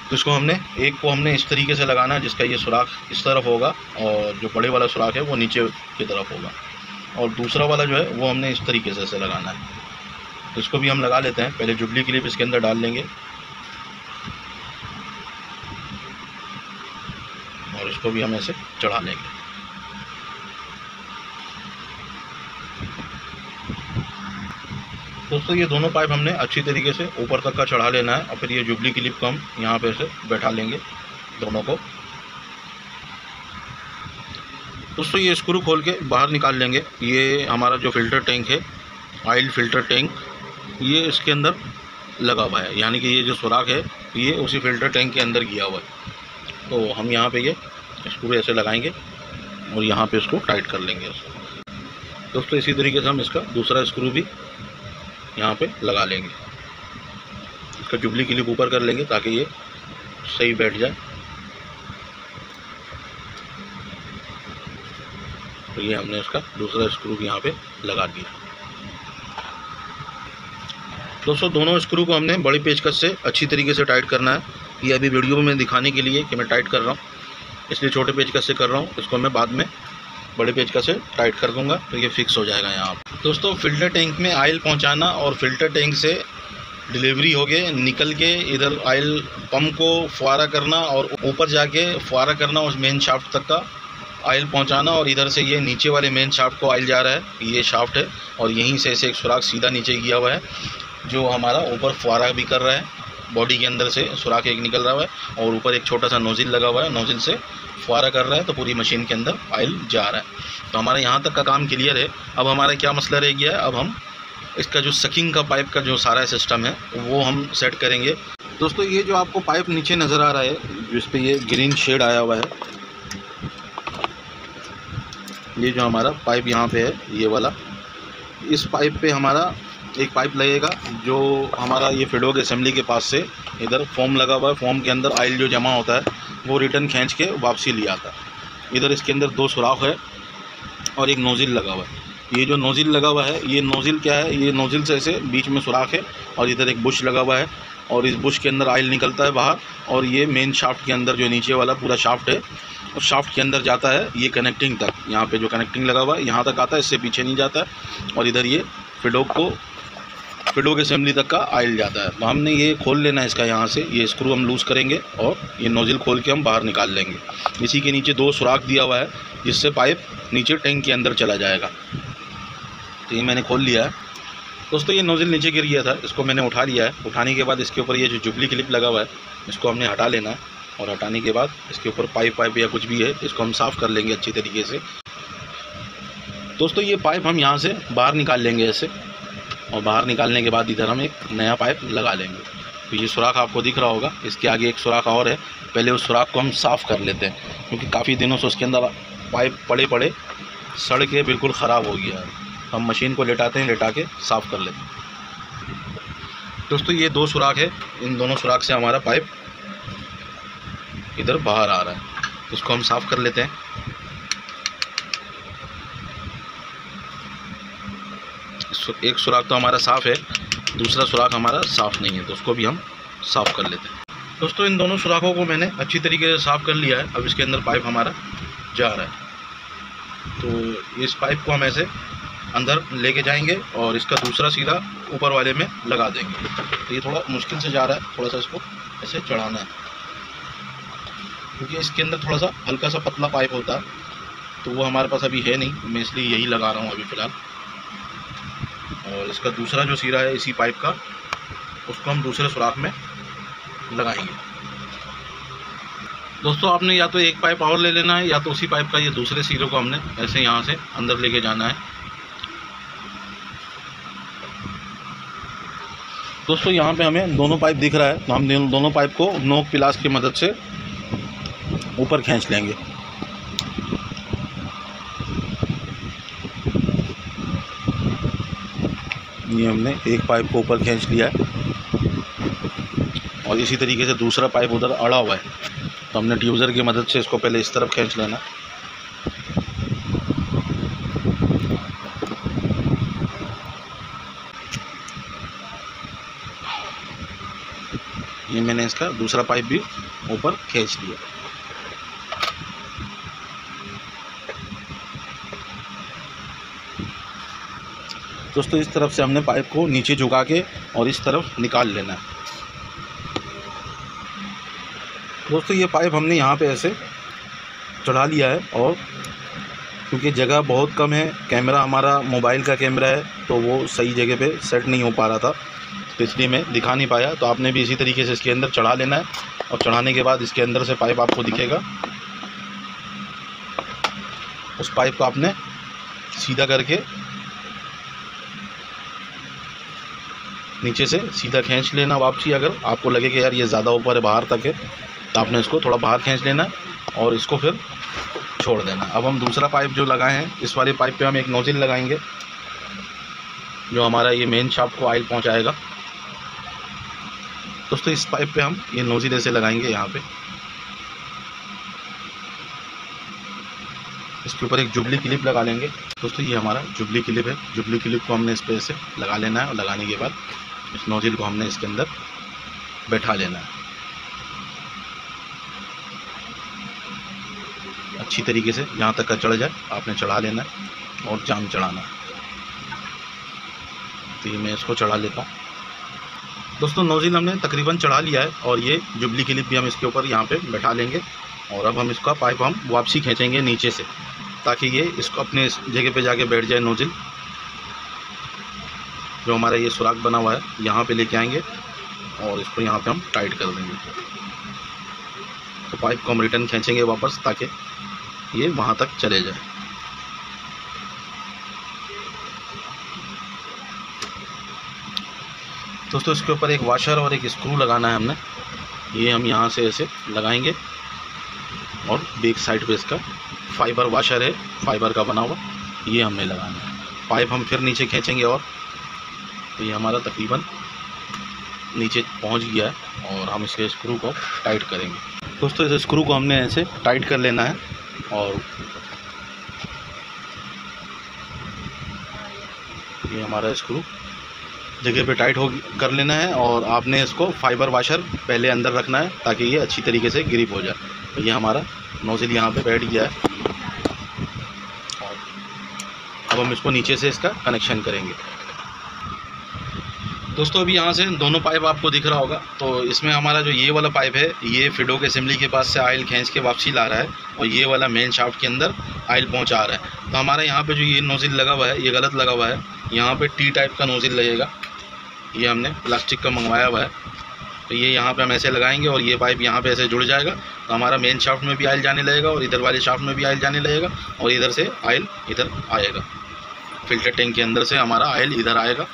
तो इसको हमने इस तरीके से लगाना है, जिसका ये सुराख इस तरफ होगा और जो बड़े वाला सुराख है वो नीचे की तरफ होगा, और दूसरा वाला जो है वो हमने इस तरीके से लगाना है। तो इसको भी हम लगा लेते हैं। पहले जुबली क्लिप इसके अंदर डाल लेंगे और इसको भी हम ऐसे चढ़ा लेंगे। दोस्तों ये दोनों पाइप हमने अच्छी तरीके से ऊपर तक का चढ़ा लेना है, और फिर ये जुबली क्लिप को हम यहाँ पे से बैठा लेंगे दोनों को। दोस्तों ये स्क्रू खोल के बाहर निकाल लेंगे। ये हमारा जो फ़िल्टर टैंक है, ऑयल फ़िल्टर टैंक, ये इसके अंदर लगा हुआ है, यानी कि ये जो सुराख है ये उसी फ़िल्टर टैंक के अंदर गया हुआ है। तो हम यहाँ पे ये स्क्रू ऐसे लगाएंगे और यहाँ पे इसको टाइट कर लेंगे। दोस्तों इसी तरीके से हम इसका दूसरा स्क्रू भी यहाँ पे लगा लेंगे। इसका जुबली क्लिप ऊपर कर लेंगे ताकि ये सही बैठ जाए। तो ये हमने इसका दूसरा स्क्रू भी यहाँ पे लगा दिया। दोस्तों दोनों स्क्रू को हमने बड़ी पेचकस से अच्छी तरीके से टाइट करना है। ये अभी वीडियो में दिखाने के लिए कि मैं टाइट कर रहा हूँ, इसलिए छोटे पेचकस से कर रहा हूँ। इसको मैं बाद में बड़े पेचकस से टाइट कर दूंगा तो ये फिक्स हो जाएगा यहाँ पर। दोस्तों फ़िल्टर टैंक में ऑयल पहुँचाना और फ़िल्टर टैंक से डिलीवरी हो गए निकल के इधर ऑयल पम्प को फुआरा करना और ऊपर जाके फुआरा करना, उस मेन शाफ्ट तक का ऑयल पहुंचाना, और इधर से ये नीचे वाले मेन शाफ्ट को ऑयल जा रहा है, ये शाफ्ट है, और यहीं से ऐसे एक सुराख सीधा नीचे गया हुआ है जो हमारा ऊपर फुआरा भी कर रहा है। बॉडी के अंदर से सुराख एक निकल रहा है और ऊपर एक छोटा सा नोज़िल लगा हुआ है, नोज़िल से फुआरा कर रहा है, तो पूरी मशीन के अंदर ऑयल जा रहा है। तो हमारा यहाँ तक का काम क्लियर है। अब हमारा क्या मसला रह गया है, अब हम इसका जो सकिंग का पाइप का जो सारा सिस्टम है वो हम सेट करेंगे। दोस्तों ये जो आपको पाइप नीचे नज़र आ रहा है, जिस पे ये ग्रीन शेड आया हुआ है, ये जो हमारा पाइप यहाँ पे है ये वाला, इस पाइप पे हमारा एक पाइप लगेगा जो हमारा ये फिडोग असेंबली के पास से इधर फोम लगा हुआ है। फोम के अंदर ऑयल जो जमा होता है वो रिटर्न खींच के वापसी ले आता है। इधर इसके अंदर 2 सुराख है और एक नोज़िल लगा हुआ है। ये जो नोज़िल लगा हुआ है, ये नोज़िल क्या है, ये नोज़िल से ऐसे बीच में सुराख है और इधर एक बुश लगा हुआ है, और इस बुश के अंदर ऑयल निकलता है बाहर, और ये मेन शाफ्ट के अंदर जो नीचे वाला पूरा शाफ्ट है और शाफ्ट के अंदर जाता है ये कनेक्टिंग तक। यहाँ पे जो कनेक्टिंग लगा हुआ है यहाँ तक आता है, इससे पीछे नहीं जाता है, और इधर ये फिडोग असेंबली तक का ऑयल जाता है। तो हमने ये खोल लेना है इसका, यहाँ से ये स्क्रू हम लूज़ करेंगे और ये नोज़िल खोल के हम बाहर निकाल लेंगे। इसी के नीचे 2 सुराख दिया हुआ है जिससे पाइप नीचे टैंक के अंदर चला जाएगा। तो ये मैंने खोल लिया है। दोस्तों ये नोज़िल नीचे गिर गया था, इसको मैंने उठा लिया है। उठाने के बाद इसके ऊपर ये जो जुबली क्लिप लगा हुआ है इसको हमने हटा लेना है, और हटाने के बाद इसके ऊपर पाइप या कुछ भी है इसको हम साफ़ कर लेंगे अच्छी तरीके से। दोस्तों ये पाइप हम यहाँ से बाहर निकाल लेंगे ऐसे, और बाहर निकालने के बाद इधर हम एक नया पाइप लगा लेंगे। तो ये सुराख आपको दिख रहा होगा, इसके आगे एक सुराख और है। पहले उस सुराख को हम साफ़ कर लेते हैं, क्योंकि काफ़ी दिनों से उसके अंदर पाइप पड़े सड़ के बिल्कुल ख़राब हो गया है। हम मशीन को लेटाते हैं, लेटा के साफ़ कर लेते हैं। दोस्तों ये 2 सुराख है, इन दोनों सुराख से हमारा पाइप इधर बाहर आ रहा है, इसको हम साफ़ कर लेते हैं। एक सुराख तो हमारा साफ़ है, दूसरा सुराख हमारा साफ़ नहीं है, तो उसको भी हम साफ़ कर लेते हैं। दोस्तों इन दोनों सुराखों को मैंने अच्छी तरीके से साफ़ कर लिया है। अब इसके अंदर पाइप हमारा जा रहा है, तो इस पाइप को हम ऐसे अंदर लेके जाएंगे और इसका दूसरा सीधा ऊपर वाले में लगा देंगे। तो ये थोड़ा मुश्किल से जा रहा है, थोड़ा सा इसको ऐसे चढ़ाना है, क्योंकि इसके अंदर थोड़ा सा हल्का सा पतला पाइप होता है, तो वो हमारे पास अभी है नहीं, मैं इसलिए यही लगा रहा हूँ अभी फ़िलहाल। और इसका दूसरा जो सिरा है इसी पाइप का, उसको हम दूसरे सुराख में लगाएंगे। दोस्तों आपने या तो एक पाइप और ले लेना है, या तो उसी पाइप का ये दूसरे सिरे को हमने ऐसे यहाँ से अंदर लेके जाना है। दोस्तों यहाँ पे हमें दोनों पाइप दिख रहा है, तो हम दोनों पाइप को नोक पिलास की मदद से ऊपर खींच लेंगे। ये हमने एक पाइप को ऊपर खींच लिया है, और इसी तरीके से दूसरा पाइप उधर अड़ा हुआ है, तो हमने ट्यूज़र की मदद से इसको पहले इस तरफ खींच लेना। ये मैंने इसका दूसरा पाइप भी ऊपर खींच लिया। दोस्तों इस तरफ से हमने पाइप को नीचे झुका के और इस तरफ निकाल लेना है। दोस्तों ये पाइप हमने यहाँ पे ऐसे चढ़ा लिया है, और क्योंकि जगह बहुत कम है, कैमरा हमारा मोबाइल का कैमरा है तो वो सही जगह पे सेट नहीं हो पा रहा था, तो इसलिए मैं दिखा नहीं पाया। तो आपने भी इसी तरीके से इसके अंदर चढ़ा लेना है, और चढ़ाने के बाद इसके अंदर से पाइप आपको दिखेगा, उस पाइप को आपने सीधा करके नीचे से सीधा खींच लेना वापसी। अगर आपको लगे कि यार ये ज़्यादा ऊपर है, बाहर तक है, तो आपने इसको थोड़ा बाहर खींच लेना और इसको फिर छोड़ देना। अब हम दूसरा पाइप जो लगाए हैं, इस वाले पाइप पे हम एक नोज़िल लगाएंगे जो हमारा ये मेन शाफ्ट को ऑयल पहुंचाएगा। दोस्तों इस पाइप पे हम ये नोज़िल ऐसे लगाएंगे यहाँ पे। इसके ऊपर एक जुबली क्लिप लगा लेंगे। दोस्तों ये हमारा जुबली क्लिप है, जुबली क्लिप को हमने इस पे ऐसे लगा लेना है, और लगाने के बाद इस नोज़िल को हमने इसके अंदर बैठा लेना है। अच्छी तरीके से जहाँ तक का चढ़ जाए आपने चढ़ा लेना है और जाम चढ़ाना है। तो ये मैं इसको चढ़ा लेता हूँ। दोस्तों नोज़िल हमने तकरीबन चढ़ा लिया है, और ये जुबली क्लिप भी हम इसके ऊपर यहाँ पे बैठा लेंगे, और अब हम इसका पाइप हम वापसी खींचेंगे नीचे से, ताकि ये इसको अपने इस जगह पे जाके बैठ जाए। नोज़िल जो हमारा ये सुराख बना हुआ है यहाँ पे लेके आएंगे, और इसको यहाँ पे हम टाइट कर देंगे। तो पाइप को हम रिटर्न खींचेंगे वापस, ताकि ये वहाँ तक चले जाए। दोस्तों इसके ऊपर एक वाशर और एक स्क्रू लगाना है हमने। ये हम यहाँ से ऐसे लगाएंगे, और बैक साइड पे इसका फाइबर वाशर है, फाइबर का बना हुआ, ये हमें लगाना है। पाइप हम फिर नीचे खींचेंगे, और तो ये हमारा तकरीबन नीचे पहुँच गया है, और हम इसके स्क्रू को टाइट करेंगे। दोस्तों इस स्क्रू को हमने ऐसे टाइट कर लेना है, और ये हमारा स्क्रू जगह पे टाइट हो कर लेना है, और आपने इसको फाइबर वाशर पहले अंदर रखना है ताकि ये अच्छी तरीके से ग्रिप हो जाए। तो ये हमारा नोज़िल यहाँ पे बैठ गया है, और अब हम इसको नीचे से इसका कनेक्शन करेंगे। दोस्तों अभी यहाँ से दोनों पाइप आपको दिख रहा होगा, तो इसमें हमारा जो ये वाला पाइप है, ये फिडो के असेंबली के पास से ऑयल खींच के वापसी ला रहा है, और ये वाला मेन शाफ्ट के अंदर ऑयल पहुँचा रहा है। तो हमारा यहाँ पे जो ये नोज़िल लगा हुआ है, ये गलत लगा हुआ है। यहाँ पे टी टाइप का नोज़िल लगेगा, ये हमने प्लास्टिक का मंगवाया हुआ है। तो ये यहाँ पे हम ऐसे लगाएंगे, और ये पाइप यहाँ पे ऐसे जुड़ जाएगा, तो हमारा मेन शाफ्ट में भी ऑयल जाने लगेगा, और इधर वाले शाफ्ट में भी ऑयल जाने लगेगा, और इधर से ऑयल इधर आएगा, फिल्टर टैंक के अंदर से हमारा ऑयल इधर आएगा।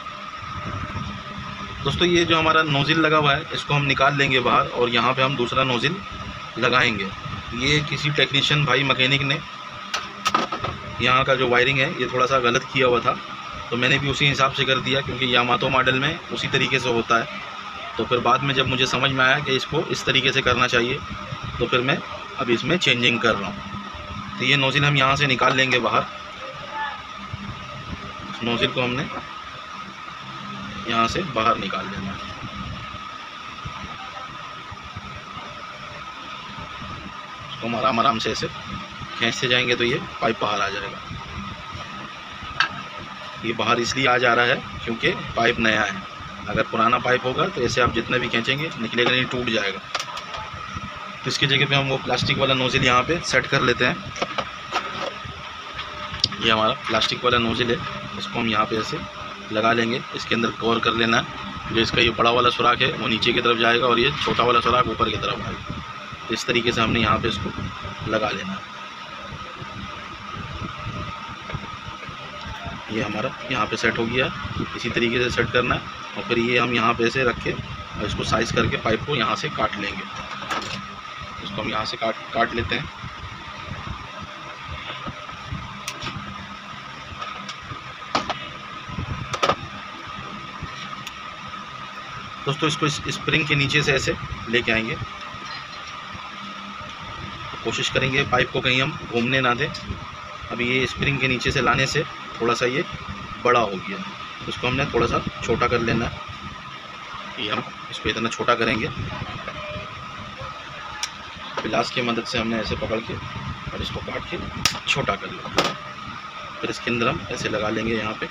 दोस्तों ये जो हमारा नोज़िल लगा हुआ है, इसको हम निकाल लेंगे बाहर, और यहाँ पे हम दूसरा नोज़िल लगाएंगे। ये किसी टेक्नीशियन भाई मैकेनिक ने यहाँ का जो वायरिंग है, ये थोड़ा सा गलत किया हुआ था, तो मैंने भी उसी हिसाब से कर दिया, क्योंकि यामातो मॉडल में उसी तरीके से होता है। तो फिर बाद में जब मुझे समझ में आया कि इसको इस तरीके से करना चाहिए, तो फिर मैं अब इसमें चेंजिंग कर रहा हूँ। तो ये नोज़िल हम यहाँ से निकाल लेंगे बाहर। इस नोज़िल को हमने यहाँ से बाहर निकाल लेना है। इसको हम आराम आराम से ऐसे खींचते जाएंगे, तो ये पाइप बाहर आ जाएगा। ये बाहर इसलिए आ जा रहा है क्योंकि पाइप नया है। अगर पुराना पाइप होगा तो ऐसे आप जितना भी खींचेंगे निकलेगा नहीं, टूट जाएगा। तो इसकी जगह पे हम वो प्लास्टिक वाला नोज़िल यहाँ पे सेट कर लेते हैं। ये हमारा प्लास्टिक वाला नोज़िल है, इसको हम यहाँ पे ऐसे लगा लेंगे। इसके अंदर कवर कर लेना है। जो इसका ये बड़ा वाला सुराख है वो नीचे की तरफ जाएगा, और ये छोटा वाला सुराख ऊपर की तरफ आएगा। इस तरीके से हमने यहाँ पे इसको लगा लेना है। ये हमारा यहाँ पे सेट हो गया, इसी तरीके से सेट करना है। और फिर ये हम यहाँ पे ऐसे रख के और इसको साइज़ करके पाइप को यहाँ से काट लेंगे। इसको हम यहाँ से काट लेते हैं। दोस्तों इसको इस स्प्रिंग के नीचे से ऐसे लेके आएंगे कोशिश करेंगे पाइप को कहीं हम घूमने ना दें। अभी ये स्प्रिंग के नीचे से लाने से थोड़ा सा ये बड़ा हो गया, उसको हमने थोड़ा सा छोटा कर लेना है। ये हम इसको इतना छोटा करेंगे, पिलास की मदद से हमने ऐसे पकड़ के और इसको काट के छोटा कर लिया। फिर इसके अंदर हम ऐसे लगा लेंगे यहाँ पे।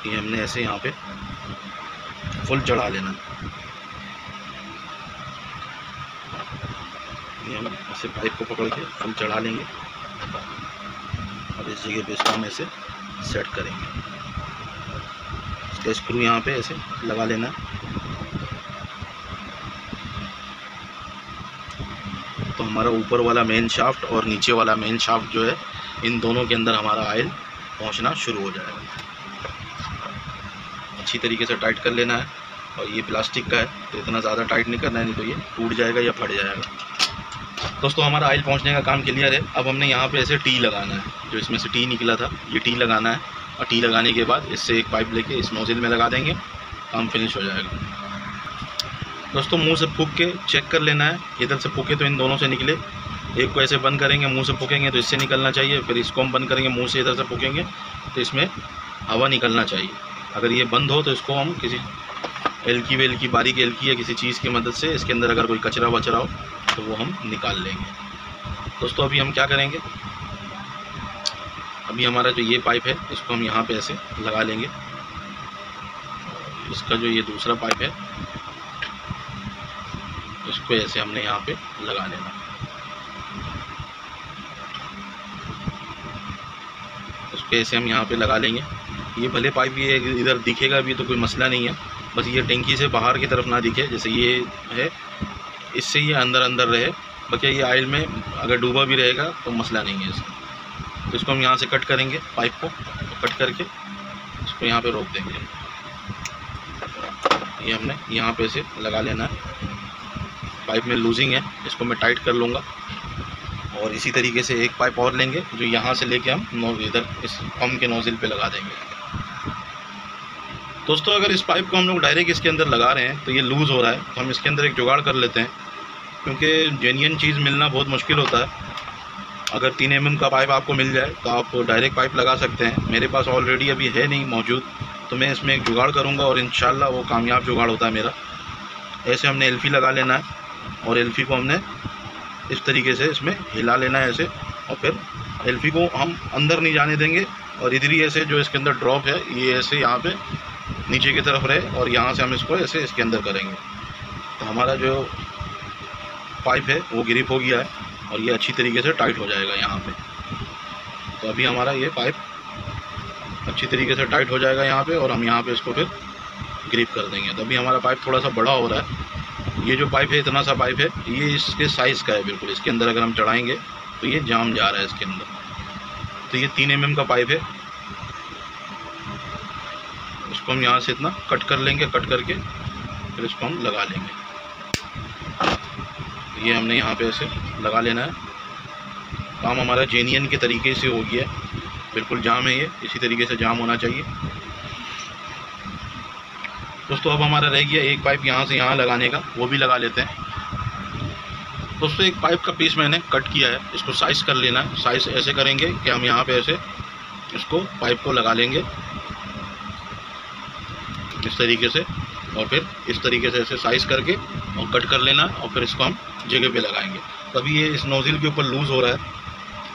ये हमने ऐसे यहाँ पे फुल चढ़ा लेना। ये हम ऐसे पाइप को पकड़ के फुल चढ़ा लेंगे और इस जगह पे इसको हम ऐसे सेट करेंगे। इसका स्क्रू यहाँ पे ऐसे लगा लेना। तो हमारा ऊपर वाला मेन शाफ्ट और नीचे वाला मेन शाफ्ट जो है, इन दोनों के अंदर हमारा ऑयल पहुँचना शुरू हो जाएगा। अच्छी तरीके से टाइट कर लेना है। और ये प्लास्टिक का है तो इतना ज़्यादा टाइट नहीं करना है, नहीं तो ये टूट जाएगा या फट जाएगा। दोस्तों हमारा ऑयल पहुंचने का काम क्लियर है। अब हमने यहाँ पे ऐसे टी लगाना है, जो इसमें से टी निकला था ये टी लगाना है। और टी लगाने के बाद इससे एक पाइप लेके इस नोज़ल में लगा देंगे, काम फिनिश हो जाएगा। दोस्तों मुंह से फूंक के चेक कर लेना है, इधर से फूके तो इन दोनों से निकले। एक को ऐसे बंद करेंगे, मुँह से फूकेंगे तो इससे निकलना चाहिए। फिर इसको हम बंद करेंगे, मुँह से इधर से फूकेंगे तो इसमें हवा निकलना चाहिए। अगर ये बंद हो तो इसको हम किसी एलकी बारीक एलकी या किसी चीज़ की मदद से इसके अंदर अगर कोई कचरा वचरा हो तो वो हम निकाल लेंगे। दोस्तों अभी हम क्या करेंगे, अभी हमारा जो ये पाइप है इसको हम यहाँ पे ऐसे लगा लेंगे। इसका जो ये दूसरा पाइप है इसको ऐसे हमने यहाँ पे लगा लेना। इसको ऐसे हम यहाँ पे लगा लेंगे। ये भले पाइप ये इधर दिखेगा भी तो कोई मसला नहीं है, बस ये टैंकी से बाहर की तरफ ना दिखे। जैसे ये है इससे ये अंदर अंदर रहे, बाकी ये ऑयल में अगर डूबा भी रहेगा तो मसला नहीं है इसका। तो इसको हम यहाँ से कट करेंगे, पाइप को कट करके इसको यहाँ पे रोक देंगे। ये हमने यहाँ पे से लगा लेना है। पाइप में लूजिंग है, इसको मैं टाइट कर लूँगा। और इसी तरीके से एक पाइप और लेंगे जो यहाँ से लेके हम इधर इस पंप के नोज़ल पे लगा देंगे। दोस्तों अगर इस पाइप को हम लोग डायरेक्ट इसके अंदर लगा रहे हैं तो ये लूज़ हो रहा है, तो हम इसके अंदर एक जुगाड़ कर लेते हैं, क्योंकि जेन्युइन चीज़ मिलना बहुत मुश्किल होता है। अगर 3 mm का पाइप आपको मिल जाए तो आप डायरेक्ट पाइप लगा सकते हैं। मेरे पास ऑलरेडी अभी है नहीं मौजूद, तो मैं इसमें एक जुगाड़ करूँगा और इंशाल्लाह वो कामयाब जुगाड़ होता है मेरा। ऐसे हमने एल्फी लगा लेना है और एल्फी को हमने इस तरीके से इसमें हिला लेना है ऐसे, और फिर एल्फी को हम अंदर नहीं जाने देंगे। और इधर ही ऐसे जो इसके अंदर ड्रॉप है ये ऐसे यहाँ पे नीचे की तरफ रहे और यहाँ से हम इसको ऐसे इसके अंदर करेंगे। तो हमारा जो पाइप है वो ग्रिप हो गया है और ये अच्छी तरीके से टाइट हो जाएगा यहाँ पे। तो अभी हमारा ये पाइप अच्छी तरीके से टाइट हो जाएगा यहाँ पे, और हम यहाँ पे इसको फिर ग्रिप कर देंगे। तो अभी हमारा पाइप थोड़ा सा बड़ा हो रहा है। ये जो पाइप है इतना सा पाइप है, ये इसके साइज़ का है बिल्कुल। इसके अंदर अगर हम चढ़ाएँगे तो ये जाम जा रहा है इसके अंदर। तो ये 3 mm का पाइप है, इसको हम यहाँ से इतना कट कर लेंगे, कट करके फिर इसको हम लगा लेंगे। ये हमने यहाँ पे ऐसे लगा लेना है। काम हमारा जेन्युइन के तरीके से हो गया, बिल्कुल जाम है ये, इसी तरीके से जाम होना चाहिए। दोस्तों अब हमारा रह गया एक पाइप यहाँ से यहाँ लगाने का, वो भी लगा लेते हैं। दोस्तों एक पाइप का पीस मैंने कट किया है, इसको साइज़ कर लेना है। साइज़ ऐसे करेंगे कि हम यहाँ पे ऐसे इसको पाइप को लगा लेंगे इस तरीके से, और फिर इस तरीके से ऐसे साइज़ करके और कट कर लेना, और फिर इसको हम जगह पे लगाएंगे। तो अभी ये इस नोज़ल के ऊपर लूज़ हो रहा है,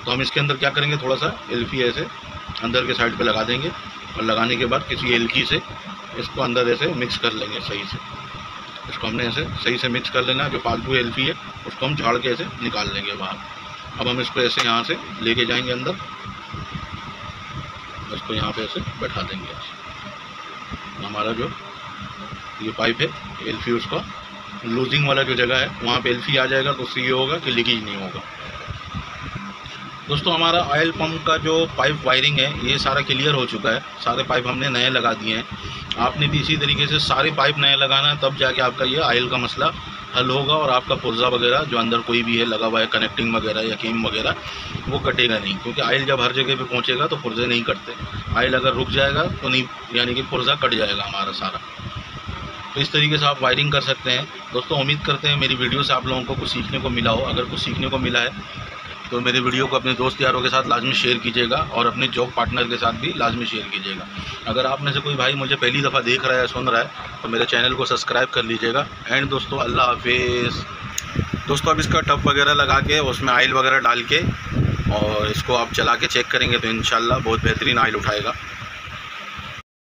तो हम इसके अंदर क्या करेंगे, थोड़ा सा एल्फी ऐसे अंदर के साइड पे लगा देंगे, और लगाने के बाद किसी एल्की से इसको अंदर ऐसे मिक्स कर लेंगे सही से। इसको हमने ऐसे सही से मिक्स कर लेना है। जो फालतू एल्फी है उसको हम झाड़ के ऐसे निकाल लेंगे बाहर। अब हम इसको ऐसे यहाँ से लेके जाएंगे अंदर, इसको यहाँ पे ऐसे बैठा देंगे। हमारा जो ये पाइप है एल्फी, उसका लूजिंग वाला जो जगह है वहाँ पे एल्फी आ जाएगा, तो उससे ये होगा कि लीकेज नहीं होगा। दोस्तों हमारा ऑयल पंप का जो पाइप वायरिंग है ये सारा क्लियर हो चुका है। सारे पाइप हमने नए लगा दिए हैं। आपने भी इसी तरीके से सारे पाइप नए लगाना है, तब जाके आपका ये ऑयल का मसला हल होगा, और आपका पुर्जा वगैरह जो अंदर कोई भी है लगा हुआ है, कनेक्टिंग वगैरह या कीम वगैरह, वो कटेगा नहीं। क्योंकि ऑयल जब हर जगह पे पहुंचेगा तो पुर्जे नहीं कटते। ऑयल अगर रुक जाएगा तो नहीं, यानी कि पुर्जा कट जाएगा हमारा सारा। तो इस तरीके से आप वायरिंग कर सकते हैं। दोस्तों उम्मीद करते हैं मेरी वीडियो से आप लोगों को कुछ सीखने को मिला हो। अगर कुछ सीखने को मिला है तो मेरे वीडियो को अपने दोस्त यारों के साथ लाजमी शेयर कीजिएगा और अपने जॉब पार्टनर के साथ भी लाजमी शेयर कीजिएगा। अगर आप में से कोई भाई मुझे पहली दफ़ा देख रहा है, सुन रहा है, तो मेरे चैनल को सब्सक्राइब कर लीजिएगा। एंड दोस्तों अल्लाह हाफिज़। दोस्तों अब इसका टब वगैरह लगा के उसमें ऑयल वगैरह डाल के और इसको आप चला के चेक करेंगे तो इंशाल्लाह बहुत बेहतरीन ऑयल उठाएगा।